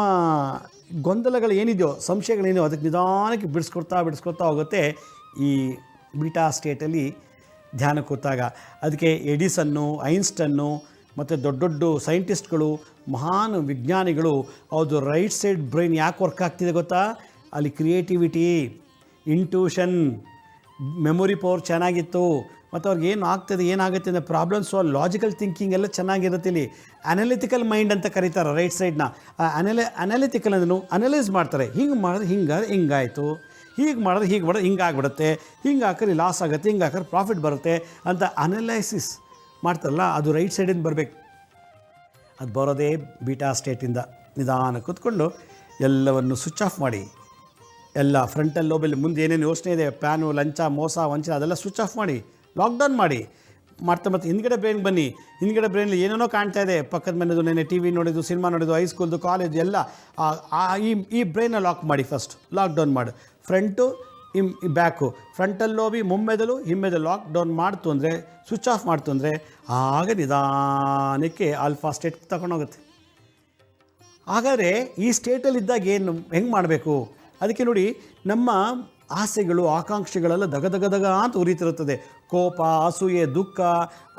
ಗೊಂದಲಗಳು ಏನಿದೆಯೋ, ಸಂಶಯಗಳೇನಿದೆಯೋ ಅದಕ್ಕೆ ನಿಧಾನಕ್ಕೆ ಬಿಡಿಸ್ಕೊಡ್ತಾ ಹೋಗುತ್ತೆ ಈ ಬೀಟಾ ಸ್ಟೇಟಲ್ಲಿ ಧ್ಯಾನ ಕೂತಾಗ. ಅದಕ್ಕೆ ಎಡಿಸನ್ನು, ಐನ್ಸ್ಟನ್ನು ಮತ್ತು ದೊಡ್ಡ ದೊಡ್ಡ ಸೈಂಟಿಸ್ಟ್ಗಳು, ಮಹಾನ್ ವಿಜ್ಞಾನಿಗಳು, ಹೌದು ರೈಟ್ ಸೈಡ್ ಬ್ರೈನ್ ಯಾಕೆ ವರ್ಕ್ ಆಗ್ತಿದೆ ಗೊತ್ತಾ? ಅಲ್ಲಿ ಕ್ರಿಯೇಟಿವಿಟಿ, ಇಂಟ್ಯೂಷನ್, ಮೆಮೊರಿ ಪವರ್ ಚೆನ್ನಾಗಿತ್ತು, ಮತ್ತು ಅವ್ರಿಗೆ ಏನು ಆಗ್ತದೆ ಏನಾಗುತ್ತೆ ಅಂದರೆ ಪ್ರಾಬ್ಲಮ್ ಸಾಲ್ವ್, ಲಾಜಿಕಲ್ ಥಿಂಕಿಂಗ್ ಎಲ್ಲ ಚೆನ್ನಾಗಿರುತ್ತೆ. ಇಲ್ಲಿ ಅನಾಲಿಟಿಕಲ್ ಮೈಂಡ್ ಅಂತ ಕರೀತಾರೆ ರೈಟ್ ಸೈಡ್ನ. ಅನಾಲಿಟಿಕಲ್ ಅದನ್ನು ಅನಲೈಸ್ ಮಾಡ್ತಾರೆ. ಹಿಂಗೆ ಮಾಡಿದ್ರೆ ಹಿಂಗಾಯಿತು, ಹೀಗೆ ಮಾಡಿದ್ರೆ ಹಿಂಗಾಗ್ಬಿಡುತ್ತೆ, ಹಿಂಗೆ ಹಾಕಿದ್ರೆ ಲಾಸ್ ಆಗುತ್ತೆ, ಹಿಂಗೆ ಹಾಕಿದ್ರೆ ಪ್ರಾಫಿಟ್ ಬರುತ್ತೆ ಅಂತ ಅನಲೈಸಿಸ್ ಮಾಡ್ತಾರಲ್ಲ, ಅದು ರೈಟ್ ಸೈಡಿಂದ ಬರಬೇಕು. ಅದು ಬರೋದೇ ಬೀಟಾ ಸ್ಟೇಟಿಂದ. ನಿಧಾನ ಕೂತ್ಕೊಂಡು ಎಲ್ಲವನ್ನು ಸ್ವಿಚ್ ಆಫ್ ಮಾಡಿ, ಎಲ್ಲ ಫ್ರಂಟಲ್ ಲೋಬಲ್ಲಿ ಮುಂದೆ ಏನೇನು ಯೋಚನೆ ಇದೆ, ಪ್ಯಾನು, ಲಂಚ, ಮೋಸ, ವಂಚನೆ, ಅದೆಲ್ಲ ಸ್ವಿಚ್ ಆಫ್ ಮಾಡಿ, ಲಾಕ್ಡೌನ್ ಮಾಡಿ. ಮತ್ತೆ ಹಿಂದ್ಗಡೆ ಬ್ರೈನ್ ಬನ್ನಿ. ಹಿಂದ್ಗಡೆ ಬ್ರೈನಲ್ಲಿ ಏನೇನೋ ಕಾಣ್ತಾ ಇದೆ, ಪಕ್ಕದ ಮನೆಯದು, ನೆನೆ ಟಿ ವಿ ನೋಡಿದ್ದು, ಸಿನಿಮಾ ನೋಡಿದ್ದು, ಹೈಸ್ಕೂಲ್ದು, ಕಾಲೇಜು ಎಲ್ಲ ಈ ಬ್ರೈನ್ನ ಲಾಕ್ ಮಾಡಿ. ಫಸ್ಟ್ ಲಾಕ್ಡೌನ್ ಮಾಡು. ಫ್ರಂಟು ಬ್ಯಾಕು, ಫ್ರಂಟಲ್ ಲೋಬಿ, ಮುಮ್ಮೆದಲು, ಹಿಮ್ಮೆದಲು ಲಾಕ್ಡೌನ್ ಮಾಡ್ತು ಅಂದರೆ, ಸ್ವಿಚ್ ಆಫ್ ಮಾಡ್ತು ಅಂದರೆ, ಆಗ ನಿಧಾನಕ್ಕೆ ಆಲ್ಫಾ ಸ್ಟೇಟ್ ತಗೊಂಡೋಗುತ್ತೆ. ಹಾಗಾದರೆ ಈ ಸ್ಟೇಟಲ್ಲಿದ್ದಾಗ ಹೆಂಗೆ ಮಾಡಬೇಕು? ಅದಕ್ಕೆ ನೋಡಿ, ನಮ್ಮ ಆಸೆಗಳು, ಆಕಾಂಕ್ಷೆಗಳೆಲ್ಲ ದಗ ಅಂತ ಉರಿತಿರುತ್ತದೆ. ಕೋಪ, ಅಸೂಯೆ, ದುಃಖ,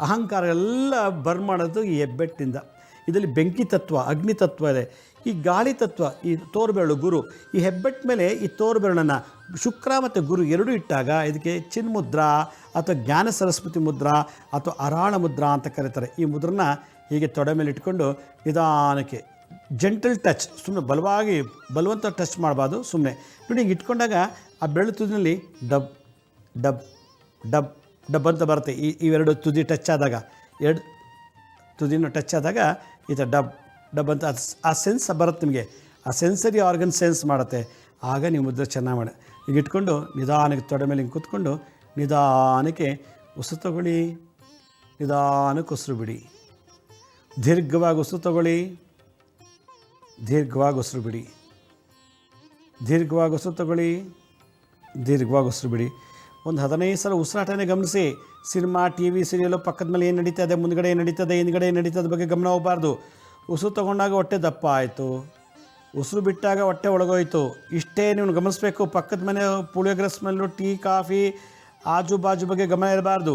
ಅಹಂಕಾರ ಎಲ್ಲ ಬರ್ನ್ ಮಾಡೋದು ಈ ಹೆಬ್ಬೆಟ್ಟಿಂದ. ಇದರಲ್ಲಿ ಬೆಂಕಿ ತತ್ವ, ಅಗ್ನಿ ತತ್ವ ಇದೆ. ಈ ಗಾಳಿ ತತ್ವ, ಈ ತೋರ್ಬೆರಳು ಗುರು. ಈ ಹೆಬ್ಬೆಟ್ಟ ಮೇಲೆ ಈ ತೋರ್ಬೆರಳನ್ನು ಶುಕ್ರ ಮತ್ತು ಗುರು ಎರಡೂ ಇಟ್ಟಾಗ ಇದಕ್ಕೆ ಚಿನ್ಮುದ್ರಾ ಅಥವಾ ಜ್ಞಾನ ಸರಸ್ವತಿ ಮುದ್ರಾ ಅಥವಾ ಅರಾಳ ಮುದ್ರಾ ಅಂತ ಕರೀತಾರೆ. ಈ ಮುದ್ರನ ಹೀಗೆ ತೊಡೆ ಮೇಲೆ ಇಟ್ಕೊಂಡು ನಿಧಾನಕ್ಕೆ ಜೆಂಟಲ್ ಟಚ್, ಸುಮ್ಮನೆ ಬಲವಂತ ಟಚ್ ಮಾಡಬಾರ್ದು, ಸುಮ್ಮನೆ ನೋಡಿ ಹಿಂಗೆ ಇಟ್ಕೊಂಡಾಗ ಆ ಬೆರಳು ತುದಿನಲ್ಲಿ ಡಬ್ ಡಬ್ ಡಬ್ ಡಬ್ ಅಂತ ಬರುತ್ತೆ. ಇವೆರಡು ತುದಿ ಟಚ್ ಆದಾಗ, ಎರಡು ತುದಿನ ಟಚ್ ಆದಾಗ ಈ ಥರ ಡಬ್ ಡಬ್ ಅಂತ ಆ ಸೆನ್ಸ್ ಬರುತ್ತೆ ನಿಮಗೆ. ಆ ಸೆನ್ಸರಿ ಆರ್ಗನ್ ಸೆನ್ಸ್ ಮಾಡುತ್ತೆ. ಆಗ ನೀವು ಮುದ್ರೆ ಚೆನ್ನಾಗಿ ಮಾಡಿ ಈಗ ಇಟ್ಕೊಂಡು ನಿಧಾನಕ್ಕೆ ತೊಡೆ ಮೇಲೆ ಹಿಂಗೆ ಕೂತ್ಕೊಂಡು ನಿಧಾನಕ್ಕೆ ಉಸಿರು ತಗೊಳ್ಳಿ, ನಿಧಾನಕ್ಕೆ ಉಸಿರು ಬಿಡಿ, ದೀರ್ಘವಾಗಿ ಉಸಿರು ತಗೊಳ್ಳಿ, ದೀರ್ಘವಾಗಿ ಉಸಿರು ಬಿಡಿ, ದೀರ್ಘವಾಗಿ ಉಸಿರು ತಗೊಳ್ಳಿ, ದೀರ್ಘವಾಗಿ ಉಸಿರು ಬಿಡಿ. ಒಂದು 15 ಸಲ ಉಸಿರಾಟನೇ ಗಮನಿಸಿ. ಸಿನಿಮಾ, ಟಿ ವಿ, ಸೀರಿಯಲು ಪಕ್ಕದ ಮೇಲೆ ಏನು ನಡೀತದೆ, ಮುಂದ್ಗಡೆ ಏನು ನಡೀತದೆ, ಹಿಂದ್ಗಡೆ ಏನು ನಡೀತದ ಬಗ್ಗೆ ಗಮನ ಹೋಗಬಾರ್ದು. ಉಸಿರು ತೊಗೊಂಡಾಗ ಹೊಟ್ಟೆ ದಪ್ಪ ಆಯಿತು, ಉಸಿರು ಬಿಟ್ಟಾಗ ಹೊಟ್ಟೆ ಒಳಗೋಯ್ತು, ಇಷ್ಟೇ ನೀವು ಗಮನಿಸಬೇಕು. ಪಕ್ಕದ ಮನೆ ಪುಳಿಯೋಗರೆ ಸ್ಮೆಲ್ಲು, ಟೀ, ಕಾಫಿ, ಆಜು ಬಾಜು ಬಗ್ಗೆ ಗಮನ ಇರಬಾರ್ದು.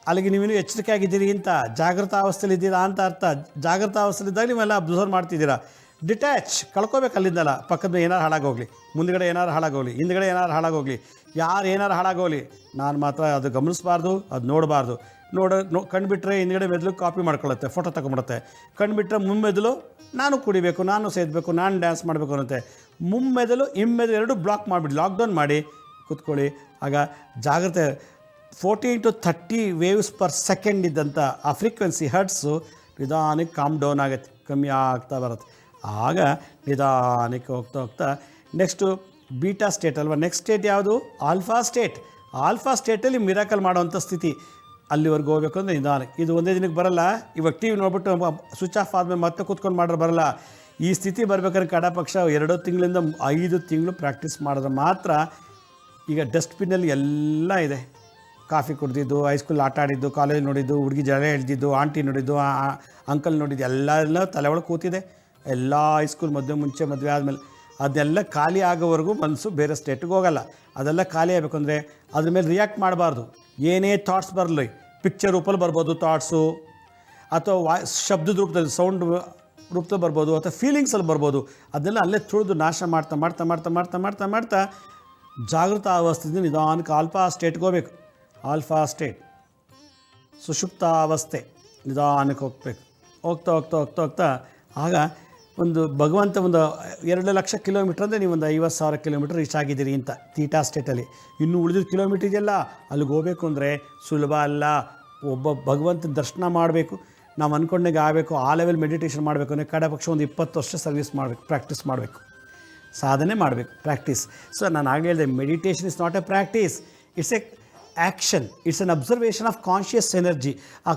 ಅಲ್ಲಿಗೆ ನೀವೇನು ಎಚ್ಚರಿಕೆ ಆಗಿದ್ದೀರಿ ಅಂತ, ಜಾಗೃತ ಅವಸ್ಥೆಯಲ್ಲಿದ್ದೀರಾ ಅಂತ ಅರ್ಥ. ಜಾಗೃತ ಅವಸ್ಥೆಲಿದ್ದಾಗ ನೀವೆಲ್ಲ ಅಬ್ಸರ್ವ್ ಮಾಡ್ತಿದ್ದೀರಾ. ಡಿಟ್ಯಾಚ್ ಕಳ್ಕೊಬೇಕು ಅಲ್ಲಿಂದಲ್ಲ. ಪಕ್ಕದ ಮೇಲೆ ಏನಾರು ಹಾಳಾಗೋಗಲಿ, ಮುಂದ್ಗಡೆ ಏನಾರು ಹಾಳಾಗೋಗಲಿ, ಹಿಂದ್ಗಡೆ ಏನಾರು ಹಾಳಾಗೋಗಲಿ, ಯಾರು ಏನಾರು ಹಾಳಾಗೋಗಲಿ, ನಾನು ಮಾತ್ರ ಅದು ಗಮನಿಸಬಾರ್ದು, ಅದು ನೋಡಬಾರ್ದು. ಕಂಡುಬಿಟ್ರೆ ಹಿಂದ್ಗಡೆ ಮೆದಲು ಕಾಪಿ ಮಾಡ್ಕೊಳ್ಳುತ್ತೆ, ಫೋಟೋ ತಗೊಂಬಿಡುತ್ತೆ. ಕಂಡುಬಿಟ್ರೆ ಮುಮ್ಮೆದಲು ನಾನು ಕುಡಿಬೇಕು, ನಾನು ಸೇದಬೇಕು, ನಾನು ಡ್ಯಾನ್ಸ್ ಮಾಡಬೇಕು ಅನ್ನುತ್ತೆ. ಮುಮ್ಮೆದಲು ಹಿಮ್ಮೆದಲು ಎರಡು ಬ್ಲಾಕ್ ಮಾಡಿಬಿಡಿ, ಲಾಕ್ಡೌನ್ ಮಾಡಿ ಕೂತ್ಕೊಳ್ಳಿ. ಆಗ ಜಾಗ್ರತೆ 14 to 30 ವೇವ್ಸ್ ಪರ್ ಸೆಕೆಂಡ್ ಇದ್ದಂಥ ಆ ಫ್ರೀಕ್ವೆನ್ಸಿ ಹರ್ಟ್ಸು ನಿಧಾನಕ್ಕೆ ಕಾಮ್ ಡೌನ್ ಆಗುತ್ತೆ, ಕಮ್ಮಿ ಆಗ್ತಾ ಬರುತ್ತೆ. ಆಗ ನಿಧಾನಕ್ಕೆ ಹೋಗ್ತಾ ಹೋಗ್ತಾ ನೆಕ್ಸ್ಟು ಬೀಟಾ ಸ್ಟೇಟ್ ಅಲ್ವಾ. ನೆಕ್ಸ್ಟ್ ಸ್ಟೇಟ್ ಯಾವುದು? Alpha state. ಆಲ್ಫಾ ಸ್ಟೇಟಲ್ಲಿ ಮಿರಾಕಲ್ ಮಾಡೋವಂಥ ಸ್ಥಿತಿ. ಅಲ್ಲಿವರೆಗೂ ಹೋಗ್ಬೇಕು ಅಂದರೆ ನಿಧಾನ. ಇದು ಒಂದೇ ದಿನಕ್ಕೆ ಬರಲ್ಲ. ಇವಾಗ ಟಿ ವಿ ನೋಡ್ಬಿಟ್ಟು ಸ್ವಿಚ್ ಆಫ್ ಆದಮೇಲೆ ಮತ್ತೆ ಕೂತ್ಕೊಂಡು ಮಾಡಿದ್ರೆ ಬರಲ್ಲ. ಈ ಸ್ಥಿತಿ ಬರ್ಬೇಕಾದ್ರೆ ಕಡ ಪಕ್ಷ 2 ತಿಂಗಳಿಂದ 5 ತಿಂಗಳು ಪ್ರಾಕ್ಟೀಸ್ ಮಾಡಿದ್ರೆ ಮಾತ್ರ. ಈಗ ಡಸ್ಟ್ಬಿನ್ನಲ್ಲಿ ಎಲ್ಲ ಇದೆ. ಕಾಫಿ ಕುಡ್ದಿದ್ದು, ಹೈಸ್ಕೂಲ್ ಆಟ ಆಡಿದ್ದು, ಕಾಲೇಜ್ ನೋಡಿದ್ದು, ಹುಡುಗಿ ಜಗಳ ಹಿಡ್ದಿದ್ದು, ಆಂಟಿ ನೋಡಿದ್ದು, ಅಂಕಲ್ ನೋಡಿದ್ದು ಎಲ್ಲ ತಲೆ ಒಳಗೆ ಕೂತಿದೆ. ಎಲ್ಲ ಹೈಸ್ಕೂಲ್ ಮುಂಚೆ ಮದುವೆ ಆದಮೇಲೆ ಅದೆಲ್ಲ ಖಾಲಿ ಆಗೋವರೆಗೂ ಮನಸ್ಸು ಬೇರೆ ಸ್ಟೇಟಿಗೆ ಹೋಗಲ್ಲ. ಅದೆಲ್ಲ ಖಾಲಿ ಆಗಬೇಕು ಅಂದರೆ ಅದ್ರ ಮೇಲೆ ರಿಯಾಕ್ಟ್ ಮಾಡಬಾರ್ದು. ಏನೇ ಥಾಟ್ಸ್ ಬರಲಿ, ಪಿಕ್ಚರ್ ರೂಪದಲ್ಲಿ ಬರ್ಬೋದು ಥಾಟ್ಸು, ಅಥವಾ ಶಬ್ದದ ರೂಪದಲ್ಲಿ, ಸೌಂಡ್ ರೂಪದಲ್ಲಿ ಬರ್ಬೋದು, ಅಥವಾ ಫೀಲಿಂಗ್ಸಲ್ಲಿ ಬರ್ಬೋದು. ಅದನ್ನೆಲ್ಲ ಅಲ್ಲೇ ತುಳಿದು ನಾಶ ಮಾಡ್ತಾ ಮಾಡ್ತಾ ಮಾಡ್ತಾ ಮಾಡ್ತಾ ಮಾಡ್ತಾ ಮಾಡ್ತಾ ಜಾಗೃತ ಅವಸ್ಥೆಯಿಂದ ನಿಧಾನಕ್ಕೆ ಆಲ್ಫಾ ಸ್ಟೇಟ್ಗೆ ಹೋಗ್ಬೇಕು. ಆಲ್ಫಾ ಸ್ಟೇಟ್ ಸುಷುಪ್ತ ಅವಸ್ಥೆ. ನಿಧಾನಕ್ಕೆ ಹೋಗ್ಬೇಕು. ಹೋಗ್ತಾ ಹೋಗ್ತಾ ಹೋಗ್ತಾ ಹೋಗ್ತಾ ಆಗ ಒಂದು ಭಗವಂತ ಒಂದು 2 ಲಕ್ಷ ಕಿಲೋಮೀಟ್ರ್ ಅಂದರೆ ನೀವು ಒಂದು 50,000 ಕಿಲೋಮೀಟ್ರ್ ರೀಚ್ ಆಗಿದ್ದೀರಿ ಅಂತ ತೀಟಾ ಸ್ಟೇಟಲ್ಲಿ. ಇನ್ನೂ ಉಳಿದಿದ್ದ ಕಿಲೋಮೀಟ್ರ್ ಇದೆಯಲ್ಲ, ಅಲ್ಲಿಗೆ ಹೋಗಬೇಕು ಅಂದರೆ ಸುಲಭ ಅಲ್ಲ. ಒಬ್ಬ ಭಗವಂತನ ದರ್ಶನ ಮಾಡಬೇಕು, ನಾವು ಅಂದ್ಕೊಂಡಾಗ ಆಗಬೇಕು. ಆ ಲೆವೆಲ್ ಮೆಡಿಟೇಷನ್ ಮಾಡಬೇಕು ಅಂದರೆ ಕಡೆ ಪಕ್ಷ ಒಂದು 20 ವರ್ಷ ಸರ್ವಿಸ್ ಮಾಡಬೇಕು, ಪ್ರಾಕ್ಟೀಸ್ ಮಾಡಬೇಕು, ಸಾಧನೆ ಮಾಡಬೇಕು, ಪ್ರಾಕ್ಟೀಸ್. ಸೊ ನಾನು ಆಗಲೇ ಹೇಳಿದೆ, meditation is not A practice, it's A action. It's an observation of conscious energy. ಆ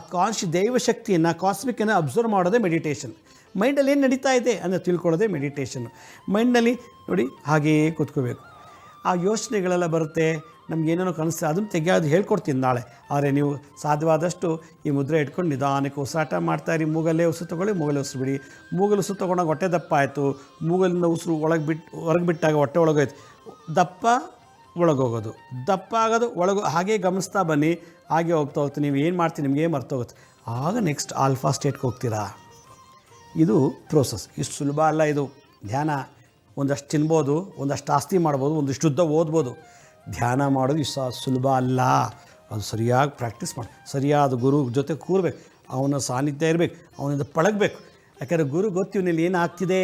ದೈವಶಕ್ತಿಯನ್ನು, ಕಾಸ್ಮಿಕನ್ನು ಅಬ್ಸರ್ವ್ ಮಾಡೋದೇ ಮೆಡಿಟೇಷನ್. ಮೈಂಡಲ್ಲಿ ಏನು ನಡೀತಾ ಇದೆ ಅಂದರೆ ತಿಳ್ಕೊಳ್ಳೋದೇ ಮೆಡಿಟೇಷನ್ನು. ಮೈಂಡಲ್ಲಿ ನೋಡಿ ಹಾಗೆಯೇ ಕೂತ್ಕೋಬೇಕು. ಆ ಯೋಚನೆಗಳೆಲ್ಲ ಬರುತ್ತೆ, ನಮಗೇನೇನೋ ಕನಸು, ಅದನ್ನು ತೆಗೆಯೋದು ಹೇಳ್ಕೊಡ್ತೀನಿ ನಾಳೆ. ಆದರೆ ನೀವು ಸಾಧ್ಯವಾದಷ್ಟು ಈ ಮುದ್ರೆ ಇಟ್ಕೊಂಡು ನಿಧಾನಕ್ಕೆ ಉಸಿರಾಟ ಮಾಡ್ತಾಯಿರಿ. ಮೂಗಲ್ಲೇ ಉಸಿರು ತೊಗೊಳ್ಳಿ, ಮೂಗಲ್ಲೇ ಉಸಿರು ಬಿಡಿ. ಮೂಗಲ್ಲಿ ಉಸಿರು ತೊಗೊಂಡಾಗ ಹೊಟ್ಟೆ ದಪ್ಪ ಆಯಿತು, ಮೂಗಲಿಂದ ಉಸಿರು ಹೊರಗೆ ಬಿಟ್ಟಾಗ ಹೊಟ್ಟೆ ಒಳಗೋಯ್ತು. ದಪ್ಪ ಒಳಗೋಗೋದು, ದಪ್ಪ ಆಗೋದು, ಹಾಗೇ ಗಮನಿಸ್ತಾ ಬನ್ನಿ. ಹಾಗೆ ಹೋಗ್ತಾ ಹೋಗ್ತಾ ನೀವು ಏನು ಮಾಡ್ತೀವಿ ನಿಮಗೆ ಮರ್ತೋಗುತ್ತೆ. ಆಗ ನೆಕ್ಸ್ಟ್ ಆಲ್ಫಾ ಸ್ಟೇಟ್ಗೆ ಹೋಗ್ತೀರಾ. ಇದು ಪ್ರೋಸೆಸ್. ಇಷ್ಟು ಸುಲಭ ಅಲ್ಲ ಇದು ಧ್ಯಾನ. ಒಂದಷ್ಟು ತಿನ್ಬೋದು, ಒಂದಷ್ಟು ಆಸ್ತಿ ಮಾಡ್ಬೋದು, ಒಂದಿಷ್ಟು ಉದ್ದ ಓದ್ಬೋದು. ಧ್ಯಾನ ಮಾಡೋದು ಸುಲಭ ಅಲ್ಲ. ಅದು ಸರಿಯಾಗಿ ಪ್ರಾಕ್ಟೀಸ್ ಮಾಡಿ, ಸರಿಯಾದ ಗುರು ಜೊತೆ ಕೂರಬೇಕು, ಅವನ ಸಾನ್ನಿಧ್ಯ ಇರಬೇಕು, ಅವನಿಂದ ಪಳಗಬೇಕು. ಯಾಕಂದರೆ ಗುರು ಗೊತ್ತು ಇವನಲ್ಲಿ ಏನಾಗ್ತಿದೆ,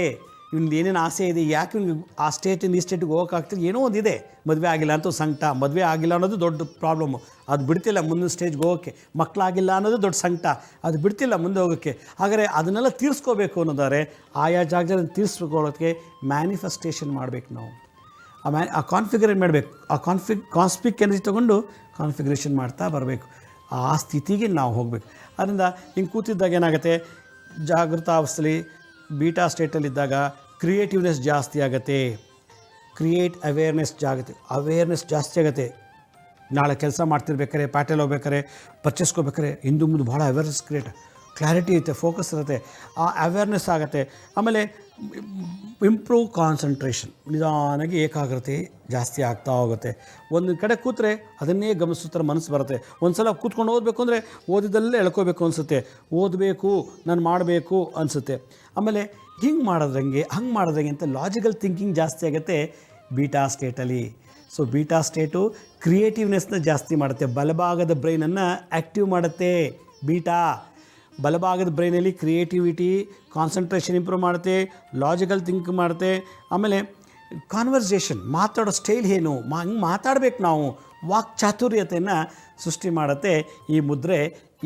ಇವ್ನಿಗೆ ಏನೇನು ಆಸೆ ಇದೆ, ಯಾಕೆ ಇವ್ನಿಗೆ ಆ ಸ್ಟೇಟಿಂದ ಈ ಸ್ಟೇಟಿಗೆ ಹೋಗೋಕ್ಕಾಗ್ತಿದೆ, ಏನೋ ಒಂದಿದೆ. ಮದುವೆ ಆಗಿಲ್ಲ ಅಂತ ಸಂಕಟ, ಮದುವೆ ಆಗಿಲ್ಲ ಅನ್ನೋದು ದೊಡ್ಡ ಪ್ರಾಬ್ಲಮ್ಮು, ಅದು ಬಿಡ್ತಿಲ್ಲ ಮುಂದಿನ ಸ್ಟೇಜ್ಗೆ ಹೋಗೋಕ್ಕೆ. ಮಕ್ಕಳಾಗಿಲ್ಲ ಅನ್ನೋದು ದೊಡ್ಡ ಸಂಕಟ, ಅದು ಬಿಡ್ತಿಲ್ಲ ಮುಂದೆ ಹೋಗೋಕ್ಕೆ. ಹಾಗಾದರೆ ಅದನ್ನೆಲ್ಲ ತೀರಿಸ್ಕೋಬೇಕು ಅನ್ನೋದಾರೆ ಆಯಾ ಜಾಗದಲ್ಲಿ ತೀರಿಸ್ಕೊಳ್ಳೋಕ್ಕೆ ಮ್ಯಾನಿಫೆಸ್ಟೇಷನ್ ಮಾಡಬೇಕು ನಾವು. ಆ ಕಾನ್ಫಿಗರೇಟ್ ಮಾಡಬೇಕು. ಆ ಕಾಸ್ಮಿಕ್ ಎನರ್ಜಿ ತೊಗೊಂಡು ಕಾನ್ಫಿಗರೇಷನ್ ಮಾಡ್ತಾ ಬರಬೇಕು. ಆ ಸ್ಥಿತಿಗೆ ನಾವು ಹೋಗಬೇಕು. ಅದರಿಂದ ಹಿಂಗೆ ಕೂತಿದ್ದಾಗ ಏನಾಗುತ್ತೆ, ಜಾಗೃತಾವಸ್ಥೆಯಲ್ಲಿ ಬೀಟಾ ಸ್ಟೇಟಲ್ಲಿದ್ದಾಗ ಕ್ರಿಯೇಟಿವ್ನೆಸ್ ಜಾಸ್ತಿ ಆಗುತ್ತೆ, ಅವೇರ್ನೆಸ್ ಜಾಸ್ತಿ ಆಗುತ್ತೆ. ನಾಳೆ ಕೆಲಸ ಮಾಡ್ತಿರ್ಬೇಕಾರೆ, ಪ್ಯಾಟೆಲ್ ಹೋಗ್ಬೇಕಾರೆ, ಪರ್ಚೇಸ್ಕೋಬೇಕಾರೆ ಹಿಂದೂ ಮುಂದೆ ಭಾಳ ಅವೇರ್ನೆಸ್ ಕ್ಲಾರಿಟಿ ಇರುತ್ತೆ, ಫೋಕಸ್ ಇರುತ್ತೆ, ಆ ಅವೇರ್ನೆಸ್ ಆಗುತ್ತೆ. ಆಮೇಲೆ ಇಂಪ್ರೂವ್ ಕಾನ್ಸಂಟ್ರೇಷನ್, ನಿಧಾನಾಗಿ ಏಕಾಗ್ರತೆ ಜಾಸ್ತಿ ಆಗ್ತಾ ಹೋಗುತ್ತೆ. ಒಂದು ಕಡೆ ಕೂತ್ರೆ ಅದನ್ನೇ ಗಮನಿಸುತ್ತಾರೆ ಮನಸ್ಸು ಬರುತ್ತೆ. ಒಂದು ಸಲ ಕೂತ್ಕೊಂಡು ಓದಬೇಕು ಅಂದರೆ ಓದಿದಲ್ಲೇ ಎಳ್ಕೋಬೇಕು ಅನಿಸುತ್ತೆ, ಓದಬೇಕು ನಾನು ಮಾಡಬೇಕು ಅನಿಸುತ್ತೆ. ಆಮೇಲೆ ಹಂಗೆ ಮಾಡಿದ್ರಂಗೆ ಅಂತ ಲಾಜಿಕಲ್ ಥಿಂಕಿಂಗ್ ಜಾಸ್ತಿ ಆಗುತ್ತೆ ಬೀಟಾ ಸ್ಟೇಟಲ್ಲಿ. ಸೊ ಬೀಟಾ ಸ್ಟೇಟು ಕ್ರಿಯೇಟಿವ್ನೆಸ್ನ ಜಾಸ್ತಿ ಮಾಡುತ್ತೆ, ಬಲಭಾಗದ ಬ್ರೈನನ್ನು ಆ್ಯಕ್ಟಿವ್ ಮಾಡುತ್ತೆ. ಬೀಟಾ ಬಲಭಾಗದ ಬ್ರೈನಲ್ಲಿ ಕ್ರಿಯೇಟಿವಿಟಿ, ಕಾನ್ಸಂಟ್ರೇಷನ್ ಇಂಪ್ರೂವ್ ಮಾಡುತ್ತೆ, ಲಾಜಿಕಲ್ ಥಿಂಕ್ ಮಾಡುತ್ತೆ. ಆಮೇಲೆ ಕಾನ್ವರ್ಸೇಷನ್, ಮಾತಾಡೋ ಸ್ಟೈಲ್ ಏನು, ಹಂಗೆ ಮಾತಾಡಬೇಕು ನಾವು, ವಾಕ್ ಚಾತುರ್ಯತೆಯನ್ನು ಸೃಷ್ಟಿ ಮಾಡುತ್ತೆ ಈ ಮುದ್ರೆ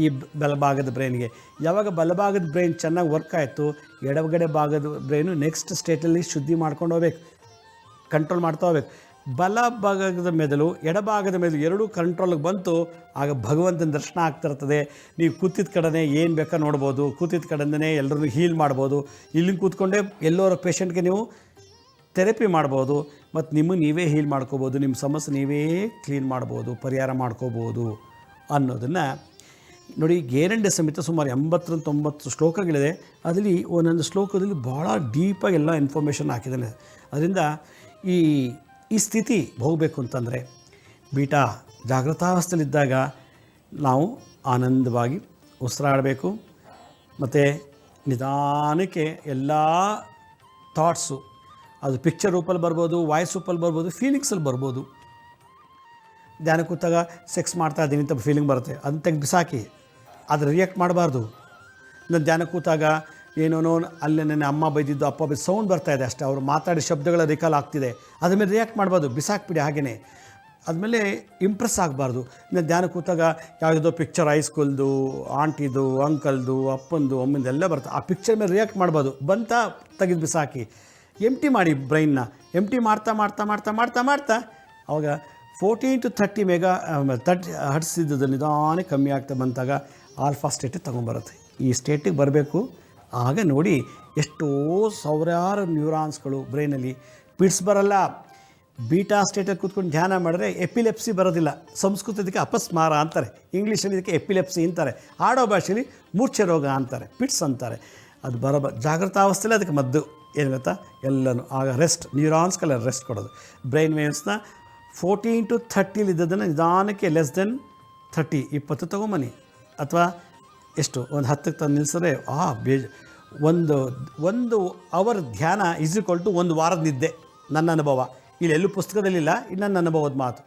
ಈ ಬಲಭಾಗದ ಬ್ರೈನ್ಗೆ. ಯಾವಾಗ ಬಲಭಾಗದ ಬ್ರೈನ್ ಚೆನ್ನಾಗಿ ವರ್ಕ್ ಆಯಿತು, ಎಡಗಡೆ ಭಾಗದ ಬ್ರೈನು ನೆಕ್ಸ್ಟ್ ಸ್ಟೇಟಲ್ಲಿ ಶುದ್ಧಿ ಮಾಡ್ಕೊಂಡು ಹೋಗ್ಬೇಕು, ಕಂಟ್ರೋಲ್ ಮಾಡ್ತಾ ಹೋಗ್ಬೇಕು. ಬಲಭಾಗದ ಮೆದುಳು ಎಡಭಾಗದ ಮೆದುಳು ಎರಡೂ ಕಂಟ್ರೋಲಿಗೆ ಬಂತು, ಆಗ ಭಗವಂತನ ದರ್ಶನ ಆಗ್ತಿರ್ತದೆ. ನೀವು ಕೂತಿದ್ದ ಕಡೆನೇ ಏನು ಬೇಕಾ ನೋಡ್ಬೋದು, ಕೂತಿದ್ದ ಕಡೆಯಿಂದನೇ ಎಲ್ಲರನ್ನೂ ಹೀಲ್ ಮಾಡ್ಬೋದು. ಇಲ್ಲಿ ಕೂತ್ಕೊಂಡೇ ಎಲ್ಲೋರ ಪೇಷಂಟ್ಗೆ ನೀವು ಥೆರಪಿ ಮಾಡ್ಬೋದು, ಮತ್ತು ನಿಮಗೆ ನೀವೇ ಹೀಲ್ ಮಾಡ್ಕೋಬೋದು, ನಿಮ್ಮ ಸಮಸ್ಯೆ ನೀವೇ ಕ್ಲೀನ್ ಮಾಡ್ಬೋದು, ಪರಿಹಾರ ಮಾಡ್ಕೋಬೋದು ಅನ್ನೋದನ್ನು ನೋಡಿ. ಗೇರಂಡೆ ಸಮೇತ ಸುಮಾರು 80-90 ಶ್ಲೋಕಗಳಿದೆ. ಅದರಲ್ಲಿ ಒಂದೊಂದು ಶ್ಲೋಕದಲ್ಲಿ ಭಾಳ ಡೀಪಾಗಿ ಎಲ್ಲ ಇನ್ಫಾರ್ಮೇಷನ್ ಹಾಕಿದ್ದಾನೆ. ಅದರಿಂದ ಈ ಸ್ಥಿತಿ ಹೋಗಬೇಕು ಅಂತಂದರೆ ಬೀಟಾ ಜಾಗೃತಾವಸ್ಥೆಯಲ್ಲಿದ್ದಾಗ ನಾವು ಆನಂದವಾಗಿ ಉಸಿರಾಡಬೇಕು. ಮತ್ತು ನಿಧಾನಕ್ಕೆ ಎಲ್ಲ ಥಾಟ್ಸು, ಅದು ಪಿಕ್ಚರ್ ರೂಪಲ್ಲಿ ಬರ್ಬೋದು, ವಾಯ್ಸ್ ರೂಪಲ್ಲಿ ಬರ್ಬೋದು, ಫೀಲಿಂಗ್ಸಲ್ಲಿ ಬರ್ಬೋದು. ಧ್ಯಾನ ಕೂತಾಗ ಸೆಕ್ಸ್ ಮಾಡ್ತಾ ಇದ್ದೀನಿ ಅಂತ ಫೀಲಿಂಗ್ ಬರುತ್ತೆ, ಅದನ್ನ ತೆಗೆದು ಬಿಸಾಕಿ, ಅದು ರಿಯಾಕ್ಟ್ ಮಾಡಬಾರ್ದು. ನಾನು ಧ್ಯಾನ ಕೂತಾಗ ಏನೋ ಅಲ್ಲಿ ನನ್ನ ಅಮ್ಮ ಬೈದಿದ್ದು, ಅಪ್ಪ ಬೈದು ಸೌಂಡ್ ಬರ್ತಾಯಿದೆ ಅಷ್ಟೇ, ಅವರು ಮಾತಾಡಿ ಶಬ್ದಗಳ ರಿಕಾಲ್ ಆಗ್ತಿದೆ, ಅದ್ರ ಮೇಲೆ ರಿಯಾಕ್ಟ್ ಮಾಡ್ಬಾರ್ದು, ಬಿಸಾಕ್ಬಿಡಿ ಹಾಗೆಯೇ. ಆದಮೇಲೆ ಇಂಪ್ರೆಸ್ ಆಗಬಾರ್ದು. ನಾನು ಧ್ಯಾನ ಕೂತಾಗ ಯಾವುದೋ ಪಿಕ್ಚರ್ ಹೈಸ್ಕೂಲ್ದು, ಆಂಟಿದು, ಅಂಕಲ್ದು, ಅಪ್ಪಂದು, ಅಮ್ಮಂದು ಎಲ್ಲ ಬರ್ತದೆ, ಆ ಪಿಕ್ಚರ್ ಮೇಲೆ ರಿಯಾಕ್ಟ್ ಮಾಡ್ಬೋದು, ಬಂತ ತೆಗೆದು ಬಿಸಾಕಿ. ಎಂಟಿ ಮಾಡಿ ಬ್ರೈನ್ನ, ಎಂಟಿ ಮಾಡ್ತಾ ಮಾಡ್ತಾ ಮಾಡ್ತಾ ಮಾಡ್ತಾ ಮಾಡ್ತಾ ಅವಾಗ 14-30 ಮೆಗಾ 30 ಹರ್ಟ್ಸ್ ಇದ್ದದ್ದು ನಿಧಾನ ಕಮ್ಮಿ ಆಗ್ತಾ ಬಂತಾಗ ಆಲ್ಫಾ ಸ್ಟೇಟಿಗೆ ತೊಗೊಂಬರುತ್ತೆ. ಈ ಸ್ಟೇಟಿಗೆ ಬರಬೇಕು. ಆಗ ನೋಡಿ ಎಷ್ಟೋ ಸಾವಿರಾರು ನ್ಯೂರಾನ್ಸ್ಗಳು ಬ್ರೈನಲ್ಲಿ ಪಿಟ್ಸ್ ಬರಲ್ಲ. ಬೀಟಾ ಸ್ಟೇಟಲ್ಲಿ ಕೂತ್ಕೊಂಡು ಧ್ಯಾನ ಮಾಡಿದ್ರೆ ಎಪಿಲೆಪ್ಸಿ ಬರೋದಿಲ್ಲ. ಸಂಸ್ಕೃತದಕ್ಕೆ ಅಪಸ್ಮಾರ ಅಂತಾರೆ, ಇಂಗ್ಲೀಷಲ್ಲಿ ಇದಕ್ಕೆ ಎಪಿಲೆಪ್ಸಿ ಅಂತಾರೆ, ಆಡೋ ಭಾಷೆಯಲ್ಲಿ ಮೂರ್ಛೆ ರೋಗ ಅಂತಾರೆ, ಪಿಟ್ಸ್ ಅಂತಾರೆ. ಅದು ಜಾಗೃತಾವಸ್ಥೆಯಲ್ಲಿ ಅದಕ್ಕೆ ಮದ್ದು ಏನು ಗೊತ್ತಾ, ಎಲ್ಲನೂ ಆಗ ರೆಸ್ಟ್, ನ್ಯೂರಾನ್ಸ್ಗೆಲ್ಲ ರೆಸ್ಟ್ ಕೊಡೋದು. ಬ್ರೈನ್ ವೇವ್ಸ್ನ 14-30 ಇದ್ದದನ್ನು ನಿಧಾನಕ್ಕೆ ಲೆಸ್ ದೆನ್ 30 20 ತೊಗೊಂಬನ್ನಿ, ಅಥವಾ ಎಷ್ಟು ಒಂದು 10ಕ್ಕೆ ತಂದು ನಿಲ್ಲಿಸಿದ್ರೆ ಒಂದು ಅವರ್ ಧ್ಯಾನ = 1 ವಾರದ ನಿದ್ದೆ. ನನ್ನ ಅನುಭವ, ಇಲ್ಲಿ ಎಲ್ಲೂ ಪುಸ್ತಕದಲ್ಲಿಲ್ಲ, ಇದು ನನ್ನ ಅನುಭವದ ಮಾತು.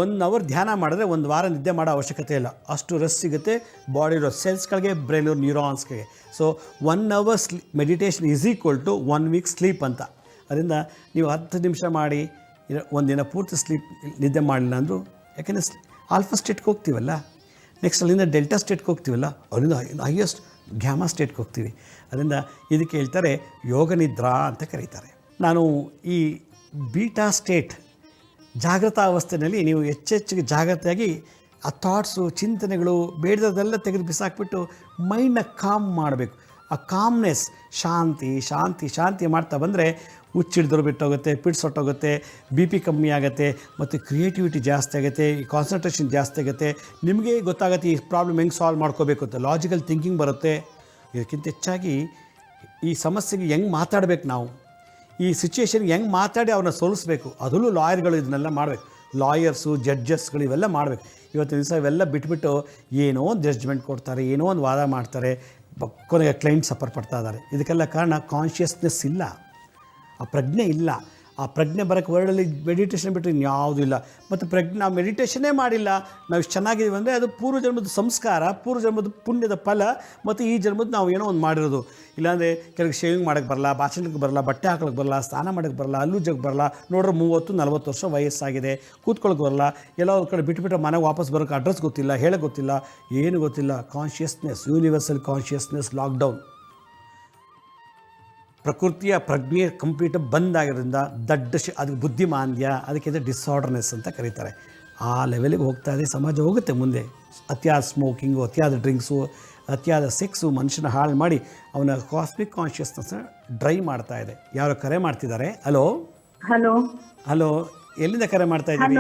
1 ಅವರ್ ಧ್ಯಾನ ಮಾಡಿದ್ರೆ 1 ವಾರ ನಿದ್ದೆ ಮಾಡೋ ಅವಶ್ಯಕತೆ ಇಲ್ಲ, ಅಷ್ಟು ರೆಸ್ಟ್ ಸಿಗುತ್ತೆ ಬಾಡಿರೋ ಸೆಲ್ಸ್ಗಳಿಗೆ, ಬ್ರೈನ್ ನ್ಯೂರಾನ್ಸ್ಗೆ. So 1 hour meditation = 1 week sleep ಅಂತ. ಅದರಿಂದ ನೀವು 10 ನಿಮಿಷ ಮಾಡಿ ಒಂದಿನ ಪೂರ್ತಿ ನಿದ್ದೆ ಮಾಡಲಿಲ್ಲ ಅಂದರೂ, ಯಾಕೆಂದರೆ ಆಲ್ಫಾ ಸ್ಟೇಟ್ಗೆ ಹೋಗ್ತೀವಲ್ಲ, ನೆಕ್ಸ್ಟ್ ಅಲ್ಲಿಂದ ಡೆಲ್ಟಾ ಸ್ಟೇಟ್ಗೆ ಹೋಗ್ತೀವಲ್ಲ, ಅಲ್ಲಿಂದ ಹೈಯೆಸ್ಟ್ ಗ್ಯಾಮಾ ಸ್ಟೇಟ್ಗೆ ಹೋಗ್ತೀವಿ. ಅದರಿಂದ ಇದಕ್ಕೆ ಹೇಳ್ತಾರೆ ಯೋಗ ನಿದ್ರಾ ಅಂತ ಕರೀತಾರೆ. ನಾನು ಈ ಬೀಟಾ ಸ್ಟೇಟ್ ಜಾಗೃತಾವಸ್ಥೆಯಲ್ಲಿ ನೀವು ಹೆಚ್ಚೆಚ್ಚಿಗೆ ಜಾಗ್ರತೆಯಾಗಿ ಆ ಥಾಟ್ಸು, ಚಿಂತನೆಗಳು ಬೇಡದೆಲ್ಲ ತೆಗೆದು ಬಿಸಾಕ್ಬಿಟ್ಟು ಮೈಂಡನ್ನ ಕಾಮ್ ಮಾಡಬೇಕು. ಆ ಕಾಮ್ನೆಸ್, ಶಾಂತಿ ಶಾಂತಿ ಶಾಂತಿ ಮಾಡ್ತಾ ಬಂದರೆ ಹುಚ್ಚಿಡ್ದರು ಬಿಟ್ಟೋಗುತ್ತೆ, ಪಿಟ್ಸ್ ಹೊಟ್ಟೋಗುತ್ತೆ, BP ಕಮ್ಮಿ ಆಗುತ್ತೆ, ಮತ್ತು ಕ್ರಿಯೇಟಿವಿಟಿ ಜಾಸ್ತಿ ಆಗುತ್ತೆ, ಈ ಕಾನ್ಸಂಟ್ರೇಷನ್ ಜಾಸ್ತಿ ಆಗುತ್ತೆ. ನಿಮಗೆ ಗೊತ್ತಾಗುತ್ತೆ ಈ ಪ್ರಾಬ್ಲಮ್ ಹೆಂಗೆ ಸಾಲ್ವ್ ಮಾಡ್ಕೋಬೇಕು ಅಂತ, ಲಾಜಿಕಲ್ ಥಿಂಕಿಂಗ್ ಬರುತ್ತೆ. ಇದಕ್ಕಿಂತ ಹೆಚ್ಚಾಗಿ ಈ ಸಮಸ್ಯೆಗೆ ಹೆಂಗೆ ಮಾತಾಡಬೇಕು, ನಾವು ಈ ಸಿಚುವೇಶನ್ಗೆ ಹೆಂಗೆ ಮಾತಾಡಿ ಅವ್ರನ್ನ ಸೋಲಿಸ್ಬೇಕು, ಅದರಲ್ಲೂ ಲಾಯರ್ಗಳು ಇದನ್ನೆಲ್ಲ ಮಾಡಬೇಕು. ಲಾಯರ್ಸು, ಜಡ್ಜಸ್ಗಳು ಇವೆಲ್ಲ ಮಾಡಬೇಕು. ಇವತ್ತಿನ ದಿವಸ ಇವೆಲ್ಲ ಬಿಟ್ಬಿಟ್ಟು ಏನೋ ಒಂದು ಜಡ್ಜ್ಮೆಂಟ್ ಕೊಡ್ತಾರೆ, ಏನೋ ಒಂದು ವಾದ ಮಾಡ್ತಾರೆ, ಕೊನೆಗೆ ಕ್ಲೈಂಟ್ ಸಫರ್ ಪಡ್ತಾ ಇದ್ದಾರೆ. ಇದಕ್ಕೆಲ್ಲ ಕಾರಣ ಕಾನ್ಷಿಯಸ್ನೆಸ್ ಇಲ್ಲ, ಆ ಪ್ರಜ್ಞೆ ಇಲ್ಲ. ಆ ಪ್ರಜ್ಞೆ ಬರೋಕ್ಕೆ ವರ್ಡಲ್ಲಿ ಮೆಡಿಟೇಷನ್ ಬಿಟ್ಟರೆ ಇನ್ಯಾವುದೂ ಇಲ್ಲ. ಮತ್ತು ನಾವು ಮೆಡಿಟೇಷನ್ನೇ ಮಾಡಿಲ್ಲ, ನಾವು ಇಷ್ಟು ಚೆನ್ನಾಗಿದ್ದೀವಿ ಅಂದರೆ ಅದು ಪೂರ್ವಜನ್ಮದ ಸಂಸ್ಕಾರ, ಪೂರ್ವಜನ್ಮದ ಪುಣ್ಯದ ಫಲ, ಮತ್ತು ಈ ಜನ್ಮದ ನಾವು ಏನೋ ಒಂದು ಮಾಡಿರೋದು. ಇಲ್ಲಾಂದರೆ ಕೆಲವು ಶೇವಿಂಗ್ ಮಾಡೋಕ್ಕೆ ಬರಲ್ಲ, ಭಾಷಣಕ್ಕೆ ಬರಲ್ಲ, ಬಟ್ಟೆ ಹಾಕೋಕ್ಕೆ ಬರಲ್ಲ, ಸ್ನಾನ ಮಾಡೋಕ್ಕೆ ಬರಲ್ಲ, ಹಲ್ಲುಜ್ಜಕ್ಕೆ ಬರಲ್ಲ, ನೋಡ್ರೆ 30-40 ವರ್ಷ ವಯಸ್ಸಾಗಿದೆ, ಕೂತ್ಕೊಳ್ಳೋಕೆ ಬರಲ್ಲ, ಎಲ್ಲ ಒಂದು ಕಡೆ ಬಿಟ್ಟುಬಿಟ್ರೆ ಮನೆಗೆ ವಾಪಸ್ ಬರೋಕ್ಕೆ ಅಡ್ರೆಸ್ ಗೊತ್ತಿಲ್ಲ, ಹೇಳೋಕ್ಕೆ ಗೊತ್ತಿಲ್ಲ, ಏನು ಗೊತ್ತಿಲ್ಲ. Consciousness, universal consciousness lockdown. ಪ್ರಕೃತಿಯ ಪ್ರಜ್ಞೆ ಕಂಪ್ಲೀಟ್ ಬಂದಾಗಿರೋದ್ರಿಂದ ಅದಕ್ಕೆ ಬುದ್ಧಿಮಾಂದ್ಯ, ಅದಕ್ಕೆ ಡಿಸಾರ್ಡರ್ನೆಸ್ ಅಂತ ಕರೀತಾರೆ. ಆ ಲೆವೆಲಿಗೆ ಹೋಗ್ತಾ ಇದೆ ಸಮಾಜ, ಹೋಗುತ್ತೆ ಮುಂದೆ. ಅತಿಯಾದ ಸ್ಮೋಕಿಂಗು, ಅತಿಯಾದ ಡ್ರಿಂಕ್ಸು, ಅತಿಯಾದ ಸೆಕ್ಸು ಮನುಷ್ಯನ ಹಾಳು ಮಾಡಿ ಅವನ ಕಾಸ್ಮಿಕ್ ಕಾನ್ಷಿಯಸ್ನೆಸ್ನ ಡ್ರೈ ಮಾಡ್ತಾ ಇದೆ. ಯಾರೋ ಕರೆ ಮಾಡ್ತಿದ್ದಾರೆ. ಹಲೋ ಹಲೋ ಹಲೋ, ಎಲ್ಲಿಂದ ಕರೆ ಮಾಡ್ತಾ ಇದ್ದೀರಿ?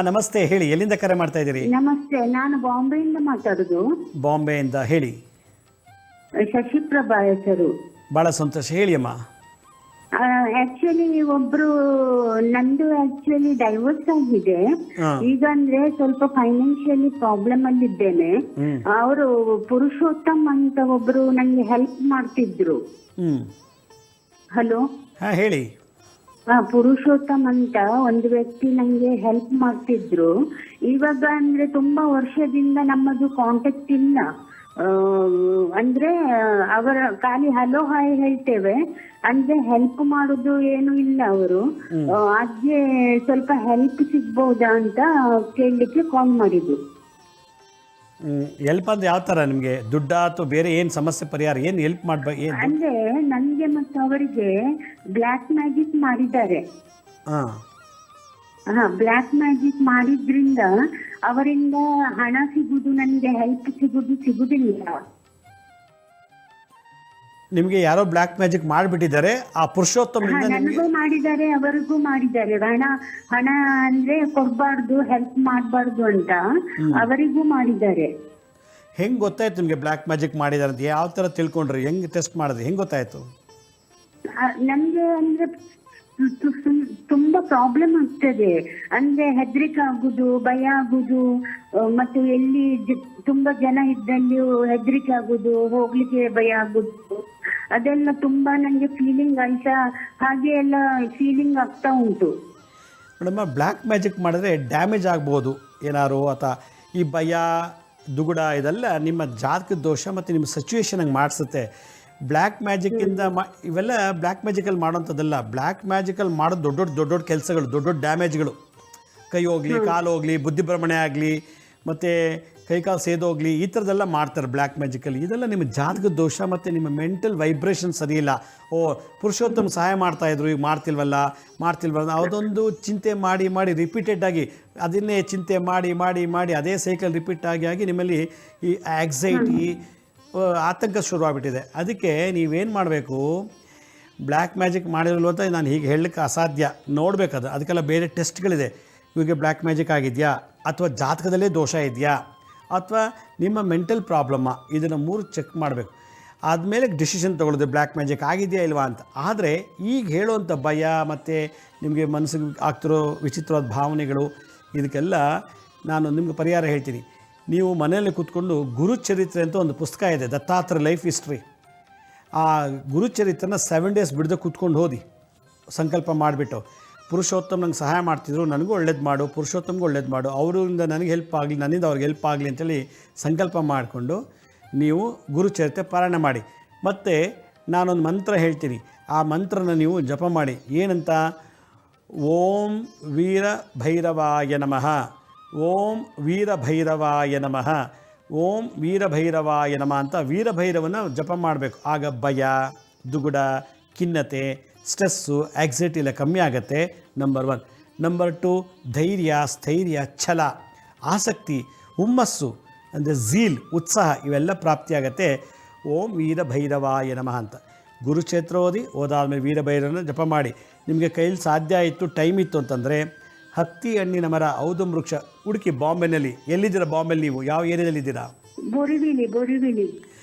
ನಮಸ್ತೆ, ಹೇಳಿ, ಎಲ್ಲಿಂದ ಕರೆ ಮಾಡ್ತಾ ಇದ್ದೀರಿ? ನಮಸ್ತೆ, ನಾನು ಬಾಂಬೆಯಿಂದ ಮಾತಾಡೋದು. ಬಾಂಬೆಯಿಂದ, ಹೇಳಿ. ಶಶಿಪ್ರಭಾ ಹೆಸರು. ಭಾಳ ಸಂತೋಷ, ಹೇಳಿ ಅಮ್ಮ. ಆಕ್ಚುಲಿ ನಂದು ಡೈವೋರ್ಸ್ ಆಗಿದೆ ಈಗ. ಅಂದ್ರೆ ಸ್ವಲ್ಪ ಫೈನಾನ್ಷಿಯಲಿ ಪ್ರಾಬ್ಲಮ್ ಅಲ್ಲಿ ಇದ್ದೇನೆ. ಅವರು ಪುರುಷೋತ್ತಮ್ ಅಂತ ಒಬ್ರು ನಂಗೆ ಹೆಲ್ಪ್ ಮಾಡ್ತಿದ್ರು. ಹಲೋ, ಹೇಳಿ. ಪುರುಷೋತ್ತಮ್ ಅಂತ ಒಂದು ವ್ಯಕ್ತಿ ನಂಗೆ ಹೆಲ್ಪ್ ಮಾಡ್ತಿದ್ರು. ಇವಾಗ ಅಂದ್ರೆ ತುಂಬಾ ವರ್ಷದಿಂದ ನಮ್ಮದು ಕಾಂಟ್ಯಾಕ್ಟ್ ಇಲ್ಲ. ಅಂದ್ರೆ ಅವರ ಖಾಲಿ ಹಲೋ ಹಾಯ್ ಹೇಳ್ತೇವೆ, ಅಂದ್ರೆ ಹೆಲ್ಪ್ ಮಾಡುದು ಏನು ಇಲ್ಲ ಅವರು. ಅದ್ಗೆ ಸ್ವಲ್ಪ ಹೆಲ್ಪ್ ಸಿಗ್ಬಹುದಾ ಅಂತ ಕೇಳಲಿಕ್ಕೆ ಕಾಲ್ ಮಾಡಿದ್ದು. ಹೆಲ್ಪ್ ಅಂದ್ರೆ ಯಾವ ತರ? ನಿಮ್ಗೆ ದುಡ್ಡ ಅಥವಾ ಬೇರೆ ಏನ್ ಸಮಸ್ಯೆ ಪರಿಹಾರ, ಏನ್ ಹೆಲ್ಪ್ ಮಾಡ್ಬೇಕು? ಅಂದ್ರೆ ನನ್ಗೆ ಮತ್ತು ಅವರಿಗೆ ಬ್ಲ್ಯಾಕ್ ಮ್ಯಾಜಿಕ್ ಮಾಡಿದ್ದಾರೆ. ಬ್ಲ್ಯಾಕ್ ಮ್ಯಾಜಿಕ್ ಮಾಡಿದ್ರಿಂದ ಅವರಿಂದ ಹಣ ಸಿಗುದು, ನನಗೆ ಹೆಲ್ಪ್ ಸಿಗುದಿಲ್ಲ. ನಿಮ್ಗೆ ಯಾರೋ ಬ್ಲ್ಯಾಕ್ ಮ್ಯಾಜಿಕ್ ಮಾಡಿಬಿಟ್ಟಿದ್ದಾರೆ. ಆ ಪುರುಷೋತ್ತಮ ನನಗೂ ಮಾಡಿದ್ದಾರೆ, ಅವರಿಗೂ ಮಾಡಿದ್ದಾರೆ. ಹಣ ಅಂದ್ರೆ ಕೊಡ್ಬಾರ್ದು, ಹೆಲ್ಪ್ ಮಾಡಬಾರ್ದು ಅಂತ ಅವರಿಗೂ ಮಾಡಿದ್ದಾರೆ. ಹೆಂಗ್ ಗೊತ್ತಾಯ್ತು ನಿಮ್ಗೆ ಬ್ಲ್ಯಾಕ್ ಮ್ಯಾಜಿಕ್ ಮಾಡಿದಾರೆ ಅಂತ? ಯಾವ ತರ ತಿಳ್ಕೊಂಡ್ರಿ? ಹೆಂಗ್ ಟೆಸ್ಟ್ ಮಾಡಿದ್ರಿ? ಹೆಂಗ್ ಗೊತ್ತಾಯ್ತು? ನಮ್ಗೆ ಅಂದ್ರೆ ತುಂಬಾ ಪ್ರಾಬ್ಲಮ್ ಆಗ್ತದೆ. ಅಂದ್ರೆ ಹೆದರಿಕೆ ಆಗುದು, ಭಯ ಆಗುದು, ಮತ್ತೆ ಎಲ್ಲಿ ತುಂಬಾ ಜನ ಇದ್ದಲ್ಲಿ ಹೆದರಿಕೆ ಆಗುದು, ಹೋಗ್ಲಿಕ್ಕೆ ಭಯ ಆಗುದು, ಅದೆಲ್ಲ ತುಂಬಾ ನಂಗೆ ಫೀಲಿಂಗ್ ಆಯ್ತಾ, ಹಾಗೆ ಎಲ್ಲ ಫೀಲಿಂಗ್ ಆಗ್ತಾ ಉಂಟು. ಮೇಡಮ್, ಬ್ಲ್ಯಾಕ್ ಮ್ಯಾಜಿಕ್ ಮಾಡಿದ್ರೆ ಡ್ಯಾಮೇಜ್ ಆಗ್ಬೋದು ಏನಾರು, ಅಥವಾ ಈ ಭಯ ದುಗುಡ ಇದೆಲ್ಲ ನಿಮ್ಮ ಜಾತಕದ ದೋಷ ಮತ್ತು ನಿಮ್ಮ ಸಿಚುವೇಶನ್ ಮಾಡಿಸುತ್ತೆ. ಬ್ಲ್ಯಾಕ್ ಮ್ಯಾಜಿಕ್ಕಿಂದ ಇವೆಲ್ಲ ಬ್ಲ್ಯಾಕ್ ಮ್ಯಾಜಿಕಲ್ಲಿ ಮಾಡೋಂಥದ್ದಲ್ಲ. ಬ್ಲ್ಯಾಕ್ ಮ್ಯಾಜಿಕಲ್ಲಿ ಮಾಡೋದು ದೊಡ್ಡ ದೊಡ್ಡ ಕೆಲಸಗಳು, ದೊಡ್ಡ ಡ್ಯಾಮೇಜ್ಗಳು. ಕೈ ಹೋಗಲಿ, ಕಾಲು ಹೋಗಲಿ, ಬುದ್ಧಿಭ್ರಮಣೆ ಆಗಲಿ, ಮತ್ತು ಕೈಕಾಲು ಸೇದೋಗಲಿ, ಈ ಥರದ್ದೆಲ್ಲ ಮಾಡ್ತಾರೆ ಬ್ಲ್ಯಾಕ್ ಮ್ಯಾಜಿಕಲ್ಲಿ. ಇದೆಲ್ಲ ನಿಮ್ಮ ಜಾತಕದ ದೋಷ ಮತ್ತು ನಿಮ್ಮ ಮೆಂಟಲ್ ವೈಬ್ರೇಷನ್ ಸರಿ ಇಲ್ಲ. ಪುರುಷೋತ್ತಮ ಸಹಾಯ ಮಾಡ್ತಾಯಿದ್ರು, ಈಗ ಮಾಡ್ತಿಲ್ವಲ್ಲ ಅದೊಂದು ಚಿಂತೆ ಮಾಡಿ ರಿಪೀಟೆಡ್ ಆಗಿ ಅದನ್ನೇ ಚಿಂತೆ ಮಾಡಿ ಅದೇ ಸೈಕಲ್ ರಿಪೀಟ್ ಆಗಿ ನಿಮ್ಮಲ್ಲಿ ಈ ಆ್ಯಕ್ಸೈಟಿ, ಆತಂಕ ಶುರುವಾಗ್ಬಿಟ್ಟಿದೆ. ಅದಕ್ಕೆ ನೀವೇನು ಮಾಡಬೇಕು, ಬ್ಲ್ಯಾಕ್ ಮ್ಯಾಜಿಕ್ ಮಾಡಿರಲ್ವ ಅಂತ ನಾನು ಹೀಗೆ ಹೇಳಲಿಕ್ಕೆ ಅಸಾಧ್ಯ. ನೋಡಬೇಕದು, ಅದಕ್ಕೆಲ್ಲ ಬೇರೆ ಟೆಸ್ಟ್ಗಳಿದೆ. ಇವಾಗ ಬ್ಲ್ಯಾಕ್ ಮ್ಯಾಜಿಕ್ ಆಗಿದೆಯಾ, ಅಥವಾ ಜಾತಕದಲ್ಲೇ ದೋಷ ಇದೆಯಾ, ಅಥವಾ ನಿಮ್ಮ ಮೆಂಟಲ್ ಪ್ರಾಬ್ಲಮ್ಮಾ, ಇದನ್ನು 3 ಚೆಕ್ ಮಾಡಬೇಕು. ಆದಮೇಲೆ ಡಿಸಿಷನ್ ತೊಗೊಳ್ಳೋದು ಬ್ಲ್ಯಾಕ್ ಮ್ಯಾಜಿಕ್ ಆಗಿದೆಯಾ ಇಲ್ವಾ ಅಂತ. ಆದರೆ ಈಗ ಹೇಳುವಂಥ ಭಯ ಮತ್ತು ನಿಮಗೆ ಮನಸ್ಸಿಗೆ ಆಗ್ತಿರೋ ವಿಚಿತ್ರವಾದ ಭಾವನೆಗಳು, ಇದಕ್ಕೆಲ್ಲ ನಾನು ನಿಮ್ಗೆ ಪರಿಹಾರ ಹೇಳ್ತೀನಿ. ನೀವು ಮನೆಯಲ್ಲಿ ಕೂತ್ಕೊಂಡು ಗುರುಚರಿತ್ರೆ ಅಂತ ಒಂದು ಪುಸ್ತಕ ಇದೆ, ದತ್ತಾತ್ರೇಯ ಲೈಫ್ ಹಿಸ್ಟ್ರಿ. ಆ ಗುರುಚರಿತ್ರನ 7 ಡೇಸ್ ಬಿಡದೆ ಕೂತ್ಕೊಂಡು ಓದಿ, ಸಂಕಲ್ಪ ಮಾಡಿಬಿಟ್ಟು ಪುರುಷೋತ್ತಮ ನಂಗೆ ಸಹಾಯ ಮಾಡ್ತಿದ್ರು, ನನಗೂ ಒಳ್ಳೇದು ಮಾಡು, ಪುರುಷೋತ್ತಮಗೂ ಒಳ್ಳೇದು ಮಾಡು, ಅವರಿಂದ ನನಗೆ ಹೆಲ್ಪ್ ಆಗಲಿ, ನನ್ನಿಂದ ಅವ್ರಿಗೆ ಹೆಲ್ಪ್ ಆಗಲಿ ಅಂತೇಳಿ ಸಂಕಲ್ಪ ಮಾಡಿಕೊಂಡು ನೀವು ಗುರುಚರಿತ್ರೆ ಪಾರಾಯಣ ಮಾಡಿ. ಮತ್ತು ನಾನೊಂದು ಮಂತ್ರ ಹೇಳ್ತೀನಿ, ಆ ಮಂತ್ರನ ನೀವು ಜಪ ಮಾಡಿ. ಏನಂತ? ಓಂ ವೀರ ಭೈರವಾಯ ನಮಃ, ಓಂ ವೀರಭೈರವಾಯ ನಮಃ, ಓಂ ವೀರಭೈರವಾಯ ನಮಃ ಅಂತ ವೀರಭೈರವನ ಜಪ ಮಾಡಬೇಕು. ಆಗ ಭಯ, ದುಗುಡ, ಖಿನ್ನತೆ, ಸ್ಟ್ರೆಸ್ಸು, ಆ್ಯಕ್ಸೈಟಿ ಎಲ್ಲ ಕಮ್ಮಿ ಆಗುತ್ತೆ. ನಂಬರ್ 1. ನಂಬರ್ 2, ಧೈರ್ಯ, ಸ್ಥೈರ್ಯ, ಛಲ, ಆಸಕ್ತಿ, ಹುಮ್ಮಸ್ಸು ಅಂದರೆ ಝೀಲ್, ಉತ್ಸಾಹ ಇವೆಲ್ಲ ಪ್ರಾಪ್ತಿಯಾಗತ್ತೆ. ಓಂ ವೀರಭೈರವಾಯ ನಮಃ ಅಂತ ಗುರುಕ್ಷೇತ್ರ ಓದಾದ್ಮೇಲೆ ವೀರಭೈರವನ ಜಪ ಮಾಡಿ. ನಿಮಗೆ ಕೈಲಿ ಸಾಧ್ಯ ಇತ್ತು, ಟೈಮ್ ಇತ್ತು ಅಂತಂದರೆ ಹತ್ತಿ ಹಣ್ಣಿನ ಮರ, ಔದುಂಬ ವೃಕ್ಷ ಹುಡುಕಿ. ಬಾಂಬೆನಲ್ಲಿ ಎಲ್ಲಿದ್ದೀರಾ? ಬಾಂಬೆಲಿ ನೀವು ಯಾವ ಏರಿಯಾದಲ್ಲಿದ್ದೀರಾ? ಬೋರಿವಿಲಿ.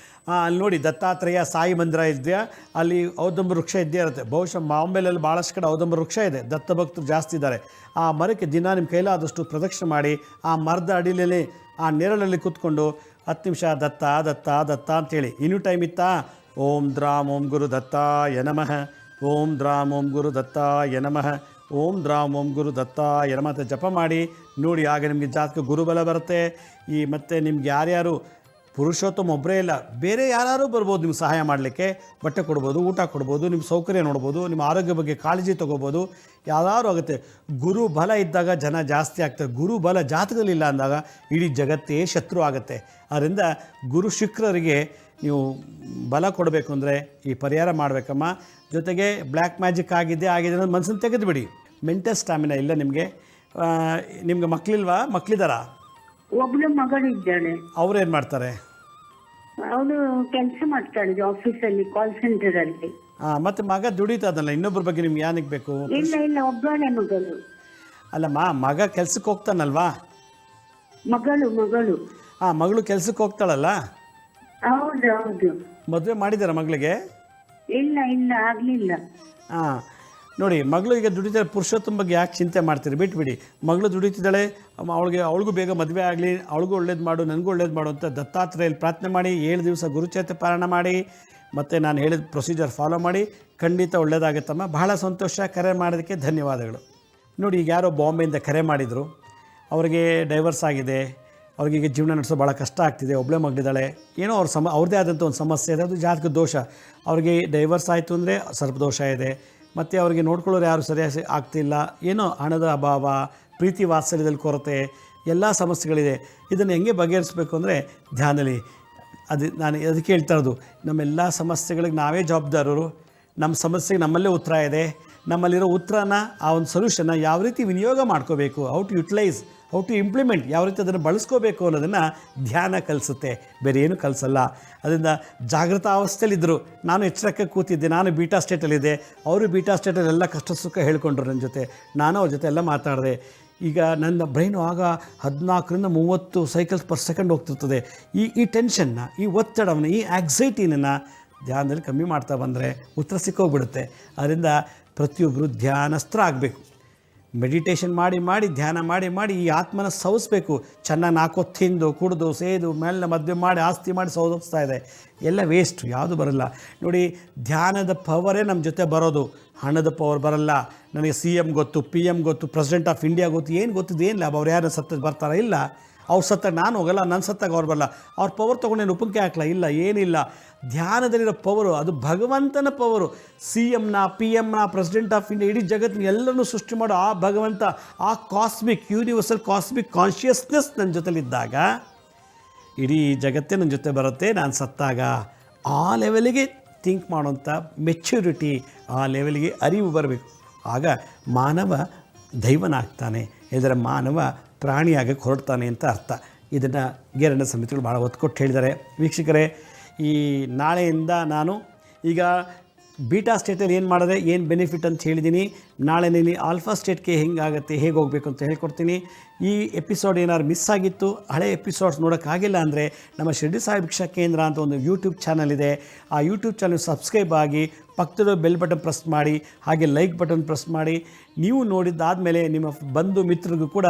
ಅಲ್ಲಿ ನೋಡಿ, ದತ್ತಾತ್ರೇಯ ಸಾಯಿ ಮಂದಿರ ಇದೆಯಾ, ಅಲ್ಲಿ ಔದುಂಬ ವೃಕ್ಷ ಇದ್ದೇ ಇರುತ್ತೆ. ಬಹುಶಃ ಬಾಂಬೆಯಲ್ಲಿ ಭಾಳಷ್ಟು ಕಡೆ ಔದುಂಬ ವೃಕ್ಷ ಇದೆ, ದತ್ತ ಭಕ್ತರು ಜಾಸ್ತಿ ಇದ್ದಾರೆ. ಆ ಮರಕ್ಕೆ ದಿನ ನಿಮ್ಮ ಕೈಲಾದಷ್ಟು ಪ್ರದಕ್ಷಿಣೆ ಮಾಡಿ, ಆ ಮರದ ಅಡಿಲಲ್ಲಿ ಆ ನೆರಳಲ್ಲಿ ಕೂತ್ಕೊಂಡು 10 ನಿಮಿಷ ದತ್ತ ದತ್ತ ದತ್ತ ಅಂತೇಳಿ. ಇನ್ನೂ ಟೈಮ್ ಇತ್ತಾ? ಓಂ ದ್ರಾಂ ಓಂ ಗುರು ದತ್ತಾಯ ನಮಃ, ಓಂ ದ್ರಾಂ ಓಂ ಗುರು ದತ್ತಾಯ ನಮಃ, ಓಂ ದ್ರಾಂ ಓಂ ಗುರು ದತ್ತಾಯ ನಮಃ ಅಂತ ಜಪ ಮಾಡಿ ನೋಡಿ. ಆಗ ನಿಮಗೆ ಜಾತಕ ಗುರುಬಲ ಬರುತ್ತೆ. ಮತ್ತು ನಿಮ್ಗೆ ಯಾರ್ಯಾರು ಪುರುಷೋತ್ತಮ ಒಬ್ಬರೇ ಇಲ್ಲ, ಬೇರೆ ಯಾರು ಬರ್ಬೋದು ನಿಮ್ಗೆ ಸಹಾಯ ಮಾಡಲಿಕ್ಕೆ. ಬಟ್ಟೆ ಕೊಡ್ಬೋದು, ಊಟ ಕೊಡ್ಬೋದು, ನಿಮ್ಮ ಸೌಕರ್ಯ ನೋಡ್ಬೋದು, ನಿಮ್ಮ ಆರೋಗ್ಯ ಬಗ್ಗೆ ಕಾಳಜಿ ತೊಗೋಬೋದು, ಯಾವ್ದಾದ್ರು ಆಗುತ್ತೆ. ಗುರು ಬಲ ಇದ್ದಾಗ ಜನ ಜಾಸ್ತಿ ಆಗ್ತಾರೆ. ಗುರು ಬಲ ಜಾತಕದಲ್ಲಿಲ್ಲ ಅಂದಾಗ ಇಡೀ ಜಗತ್ತೇ ಶತ್ರು ಆಗುತ್ತೆ. ಆದ್ದರಿಂದ ಗುರು ಶುಕ್ರರಿಗೆ ನೀವು ಬಲ ಕೊಡಬೇಕು ಅಂದರೆ ಈ ಪರಿಹಾರ ಮಾಡಬೇಕಮ್ಮ. ಜೊತೆಗೆ ಬ್ಲ್ಯಾಕ್ ಮ್ಯಾಜಿಕ್ ಆಗಿದೆ ಅನ್ನೋದು ಮನಸ್ಸನ್ನು ತೆಗೆದುಬಿಡಿ. ಮೆಂಟಲ್ ಸ್ಟಾಮಿನಾ ಇಲ್ಲ ನಿಮಗೆ ಮಕ್ಕಳಿಲ್ವಾ? ಮಕ್ಕಳಿದಾರಾ? ಒಬ್ಳು ಮಗಳಿದ್ದಾಳೆ. ಅವ್ರೇನು ಮಾಡ್ತಾರೆ? ಅವಳು ಕೆಲಸ ಮಾಡ್ತಾಳೆ ಆಫೀಸಲ್ಲಿ, ಕಾಲ್ ಸೆಂಟರ್ ಅಲ್ಲಿ. ಮತ್ತು ಮಗ ದುಡಿತದಲ್ಲ, ಇನ್ನೊಬ್ಬರ ಬಗ್ಗೆ ನಿಮ್ಗೆ ಏನಕ್ಕೆ ಬೇಕು? ಇಲ್ಲ ಒಬ್ಬಳೆ ಮಗಳು. ಅಲ್ಲಮ್ಮ, ಮಗ ಕೆಲ್ಸಕ್ಕೆ ಹೋಗ್ತಾನಲ್ವಾ? ಮಗಳು ಮಗಳು ಕೆಲ್ಸಕ್ಕೆ ಹೋಗ್ತಾಳಲ್ಲ? ಹೌದು. ಮದುವೆ ಮಾಡಿದಾರ ಮಗಳಿಗೆ? ಇಲ್ಲ ಆಗ್ಲಿಲ್ಲ. ನೋಡಿ, ಮಗಳು ಈಗ ದುಡಿತಾರೆ. ಪುರುಷೋತ್ತಮ ಬಗ್ಗೆ ಯಾಕೆ ಚಿಂತೆ ಮಾಡ್ತೀರಿ? ಬಿಟ್ಬಿಡಿ. ಮಗಳು ದುಡಿತಿದ್ದಾಳೆ, ಅವಳಿಗೂ ಬೇಗ ಮದುವೆ ಆಗಲಿ, ಅವಳಿಗೂ ಒಳ್ಳೇದು ಮಾಡು, ನನಗೂ ಒಳ್ಳೇದು ಮಾಡು ಅಂತ ದತ್ತಾತ್ರೇಯಲ್ಲಿ ಪ್ರಾರ್ಥನೆ ಮಾಡಿ 7 ದಿವಸ ಗುರುಚರಿತ್ರೆ ಪಾರಾಯಣ ಮಾಡಿ, ಮತ್ತು ನಾನು ಹೇಳಿದ ಪ್ರೊಸೀಜರ್ ಫಾಲೋ ಮಾಡಿ, ಖಂಡಿತ ಒಳ್ಳೆಯದಾಗುತ್ತಮ್ಮ. ಬಹಳ ಸಂತೋಷ. ಕರೆ ಮಾಡೋದಕ್ಕೆ ಧನ್ಯವಾದಗಳು. ನೋಡಿ, ಈಗ ಯಾರೋ ಬಾಂಬೆಯಿಂದ ಕರೆ ಮಾಡಿದರು. ಅವರಿಗೆ ಡೈವರ್ಸ್ ಆಗಿದೆ, ಅವ್ರಿಗೆ ಜೀವನ ನಡೆಸೋ ಭಾಳ ಕಷ್ಟ ಆಗ್ತಿದೆ, ಒಬ್ಬಳೇ ಮಗಳಿದ್ದಾಳೆ, ಏನೋ ಅವ್ರದ್ದೇ ಆದಂಥ ಒಂದು ಸಮಸ್ಯೆ ಇದೆ, ಅದು ಜಾತಕ ದೋಷ. ಅವ್ರಿಗೆ ಡೈವರ್ಸ್ ಆಯಿತು ಅಂದರೆ ಸರ್ಪದೋಷ ಇದೆ, ಮತ್ತು ಅವರಿಗೆ ನೋಡ್ಕೊಳ್ಳೋರು ಯಾರು ಸರಿಯಾಗಿ ಆಗ್ತಿಲ್ಲ, ಏನೋ ಹಣದ ಅಭಾವ, ಪ್ರೀತಿ ವಾತ್ಸಲ್ಯದಲ್ಲಿ ಕೊರತೆ, ಎಲ್ಲ ಸಮಸ್ಯೆಗಳಿದೆ. ಇದನ್ನು ಹೆಂಗೆ ಬಗೆಹರಿಸಬೇಕು ಅಂದರೆ ಧ್ಯಾನದಲ್ಲಿ. ನಾನು ಅದಕ್ಕೆ ಹೇಳ್ತಾ ಇರೋದು, ನಮ್ಮೆಲ್ಲ ಸಮಸ್ಯೆಗಳಿಗೆ ನಾವೇ ಜವಾಬ್ದಾರರು. ನಮ್ಮ ಸಮಸ್ಯೆಗೆ ನಮ್ಮಲ್ಲೇ ಉತ್ತರ ಇದೆ. ನಮ್ಮಲ್ಲಿರೋ ಉತ್ತರನ, ಆ ಒಂದು ಸೊಲ್ಯೂಷನ್ನ ಯಾವ ರೀತಿ ವಿನಿಯೋಗ ಮಾಡ್ಕೋಬೇಕು, how to utilise, how to implement, ಯಾವ ರೀತಿ ಅದನ್ನು ಬಳಸ್ಕೋಬೇಕು ಅನ್ನೋದನ್ನು ಧ್ಯಾನ ಕಲಿಸುತ್ತೆ, ಬೇರೆ ಏನು ಕಲಿಸಲ್ಲ. ಅದರಿಂದ ಜಾಗೃತ ಅವಸ್ಥೆಯಲ್ಲಿದ್ದರು. ನಾನು ಎಚ್ಚರಕ್ಕೆ ಕೂತಿದ್ದೆ, ನಾನು ಬೀಟಾ ಸ್ಟೇಟಲ್ಲಿದ್ದೆ, ಅವರು ಬೀಟಾ ಸ್ಟೇಟಲ್ಲಿ ಎಲ್ಲ ಕಷ್ಟ ಸುಖ ಹೇಳ್ಕೊಂಡ್ರು ನನ್ನ ಜೊತೆ. ನಾನು ಅವ್ರ ಜೊತೆ ಎಲ್ಲ ಮಾತಾಡಿದೆ. ಈಗ ನನ್ನ ಬ್ರೈನು ಆಗ 14ರಿಂದ 30 ಸೈಕಲ್ಸ್ ಪರ್ ಸೆಕೆಂಡ್ ಹೋಗ್ತಿರ್ತದೆ. ಈ ಟೆನ್ಷನ್ನ, ಈ ಒತ್ತಡವನ್ನು, ಈ ಆ್ಯಕ್ಸೈಟಿನ ಧ್ಯಾನದಲ್ಲಿ ಕಮ್ಮಿ ಮಾಡ್ತಾ ಬಂದರೆ ಉತ್ತರ ಸಿಕ್ಕೋಗ್ಬಿಡುತ್ತೆ. ಅದರಿಂದ ಪ್ರತಿಯೊಬ್ಬರು ಧ್ಯಾನಸ್ಥರಾಗಬೇಕು. ಮೆಡಿಟೇಷನ್ ಮಾಡಿ ಧ್ಯಾನ ಮಾಡಿ ಈ ಆತ್ಮನ ಸವಿಸ್ಬೇಕು. ಚೆನ್ನಾಗಿ 4 ಹೊತ್ತು ತಿಂದು ಕುಡಿದು ಸೇದು ಮೇಲೆ ಮದುವೆ ಮಾಡಿ ಆಸ್ತಿ ಮಾಡಿ ಸೌದಿಸ್ತಾ ಇದೆ, ಎಲ್ಲ ವೇಸ್ಟು, ಯಾವುದು ಬರಲ್ಲ. ನೋಡಿ, ಧ್ಯಾನದ ಪವರೇ ನಮ್ಮ ಜೊತೆ ಬರೋದು, ಹಣದ ಪವರ್ ಬರಲ್ಲ. ನನಗೆ CM ಗೊತ್ತು, PM ಗೊತ್ತು, ಪ್ರೆಸಿಡೆಂಟ್ ಆಫ್ ಇಂಡಿಯಾ ಗೊತ್ತು, ಏನು ಗೊತ್ತಿದ್ದು ಏನು ಲಾಭ? ಅವ್ರು ಯಾರು ಸತ್ತ ಬರ್ತಾರ? ಇಲ್ಲ. ಅವ್ರು ಸತ್ತಾಗ ನಾನು ಹೋಗಲ್ಲ, ನನ್ನ ಸತ್ತಾಗ ಅವ್ರು ಬರಲ್ಲ. ಅವ್ರ ಪವರ್ ತೊಗೊಂಡೇನು ಉಪಕ್ಕೆ ಹಾಕಲ್ಲ? ಇಲ್ಲ, ಏನಿಲ್ಲ. ಧ್ಯಾನದಲ್ಲಿರೋ ಪವರು ಅದು ಭಗವಂತನ ಪವರು. CMನ, PMನ, ಪ್ರೆಸಿಡೆಂಟ್ ಆಫ್ ಇಂಡಿಯಾ, ಇಡೀ ಜಗತ್ತಿನ ಎಲ್ಲರನ್ನೂ ಸೃಷ್ಟಿ ಮಾಡೋ ಆ ಭಗವಂತ, ಆ ಯೂನಿವರ್ಸಲ್ ಕಾಸ್ಮಿಕ್ ಕಾನ್ಷಿಯಸ್ನೆಸ್ ನನ್ನ ಜೊತೆಲಿದ್ದಾಗ ಇಡೀ ಜಗತ್ತೇ ನನ್ನ ಜೊತೆ ಬರುತ್ತೆ. ನಾನು ಸತ್ತಾಗ ಆ ಲೆವೆಲಿಗೆ ಥಿಂಕ್ ಮಾಡೋಂಥ ಮೆಚ್ಯೂರಿಟಿ, ಆ ಲೆವೆಲಿಗೆ ಅರಿವು ಬರಬೇಕು. ಆಗ ಮಾನವ ದೈವನಾಗ್ತಾನೆ, ಇದರ ಮಾನವ ಪ್ರಾಣಿಯಾಗಕ್ಕೆ ಹೊರಡ್ತಾನೆ ಅಂತ ಅರ್ಥ. ಇದನ್ನು ಗೇರಣ್ಣ ಸಮಿತಿಗಳು ಭಾಳ ಒತ್ತು ಕೊಟ್ಟು ಹೇಳಿದ್ದಾರೆ. ವೀಕ್ಷಕರೇ, ಈ ನಾಳೆಯಿಂದ ನಾನು ಈಗ ಬೀಟಾ ಸ್ಟೇಟಲ್ಲಿ ಏನು ಮಾಡಿದೆ, ಏನು ಬೆನಿಫಿಟ್ ಅಂತ ಹೇಳಿದ್ದೀನಿ. ನಾಳೆ ನೀನು ಆಲ್ಫಾ ಸ್ಟೇಟ್ಗೆ ಹೆಂಗಾಗುತ್ತೆ, ಹೇಗೆ ಹೋಗಬೇಕು ಅಂತ ಹೇಳ್ಕೊಡ್ತೀನಿ. ಈ ಎಪಿಸೋಡ್ ಏನಾದ್ರು ಮಿಸ್ ಆಗಿತ್ತು, ಹಳೆ ಎಪಿಸೋಡ್ಸ್ ನೋಡೋಕ್ಕಾಗಿಲ್ಲ ಅಂದರೆ ನಮ್ಮ ಶಿರ್ಡಿ ಸಾಯಿ ಭಿಕ್ಷಾ ಕೇಂದ್ರ ಅಂತ ಒಂದು ಯೂಟ್ಯೂಬ್ ಚಾನಲ್ ಇದೆ. ಆ ಯೂಟ್ಯೂಬ್ ಚಾನಲ್ ಸಬ್ಸ್ಕ್ರೈಬ್ ಆಗಿ, ಪಕ್ಕದ ಬೆಲ್ ಬಟನ್ ಪ್ರೆಸ್ ಮಾಡಿ, ಹಾಗೆ ಲೈಕ್ ಬಟನ್ ಪ್ರೆಸ್ ಮಾಡಿ. ನೀವು ನೋಡಿದ್ದಾದಮೇಲೆ ನಿಮ್ಮ ಬಂಧು ಮಿತ್ರರಿಗೂ ಕೂಡ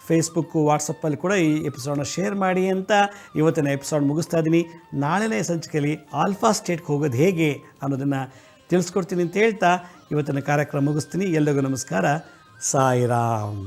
ಫೇಸ್ಬುಕ್ಕು, ವಾಟ್ಸಪ್ಪಲ್ಲಿ ಕೂಡ ಈ ಎಪಿಸೋಡನ್ನ ಶೇರ್ ಮಾಡಿ ಅಂತ ಇವತ್ತಿನ ಎಪಿಸೋಡ್ ಮುಗಿಸ್ತಾ ಇದ್ದೀನಿ. ನಾಳೆನೇ ಸಂಚಿಕೆಯಲ್ಲಿ ಆಲ್ಫಾ ಸ್ಟೇಟ್ಗೆ ಹೋಗೋದು ಹೇಗೆ ಅನ್ನೋದನ್ನು ತಿಳಿಸ್ಕೊಡ್ತೀನಿ ಅಂತ ಹೇಳ್ತಾ ಇವತ್ತಿನ ಕಾರ್ಯಕ್ರಮ ಮುಗಿಸ್ತೀನಿ. ಎಲ್ಲರಿಗೂ ನಮಸ್ಕಾರ. ಸಾಯಿರಾಮ್.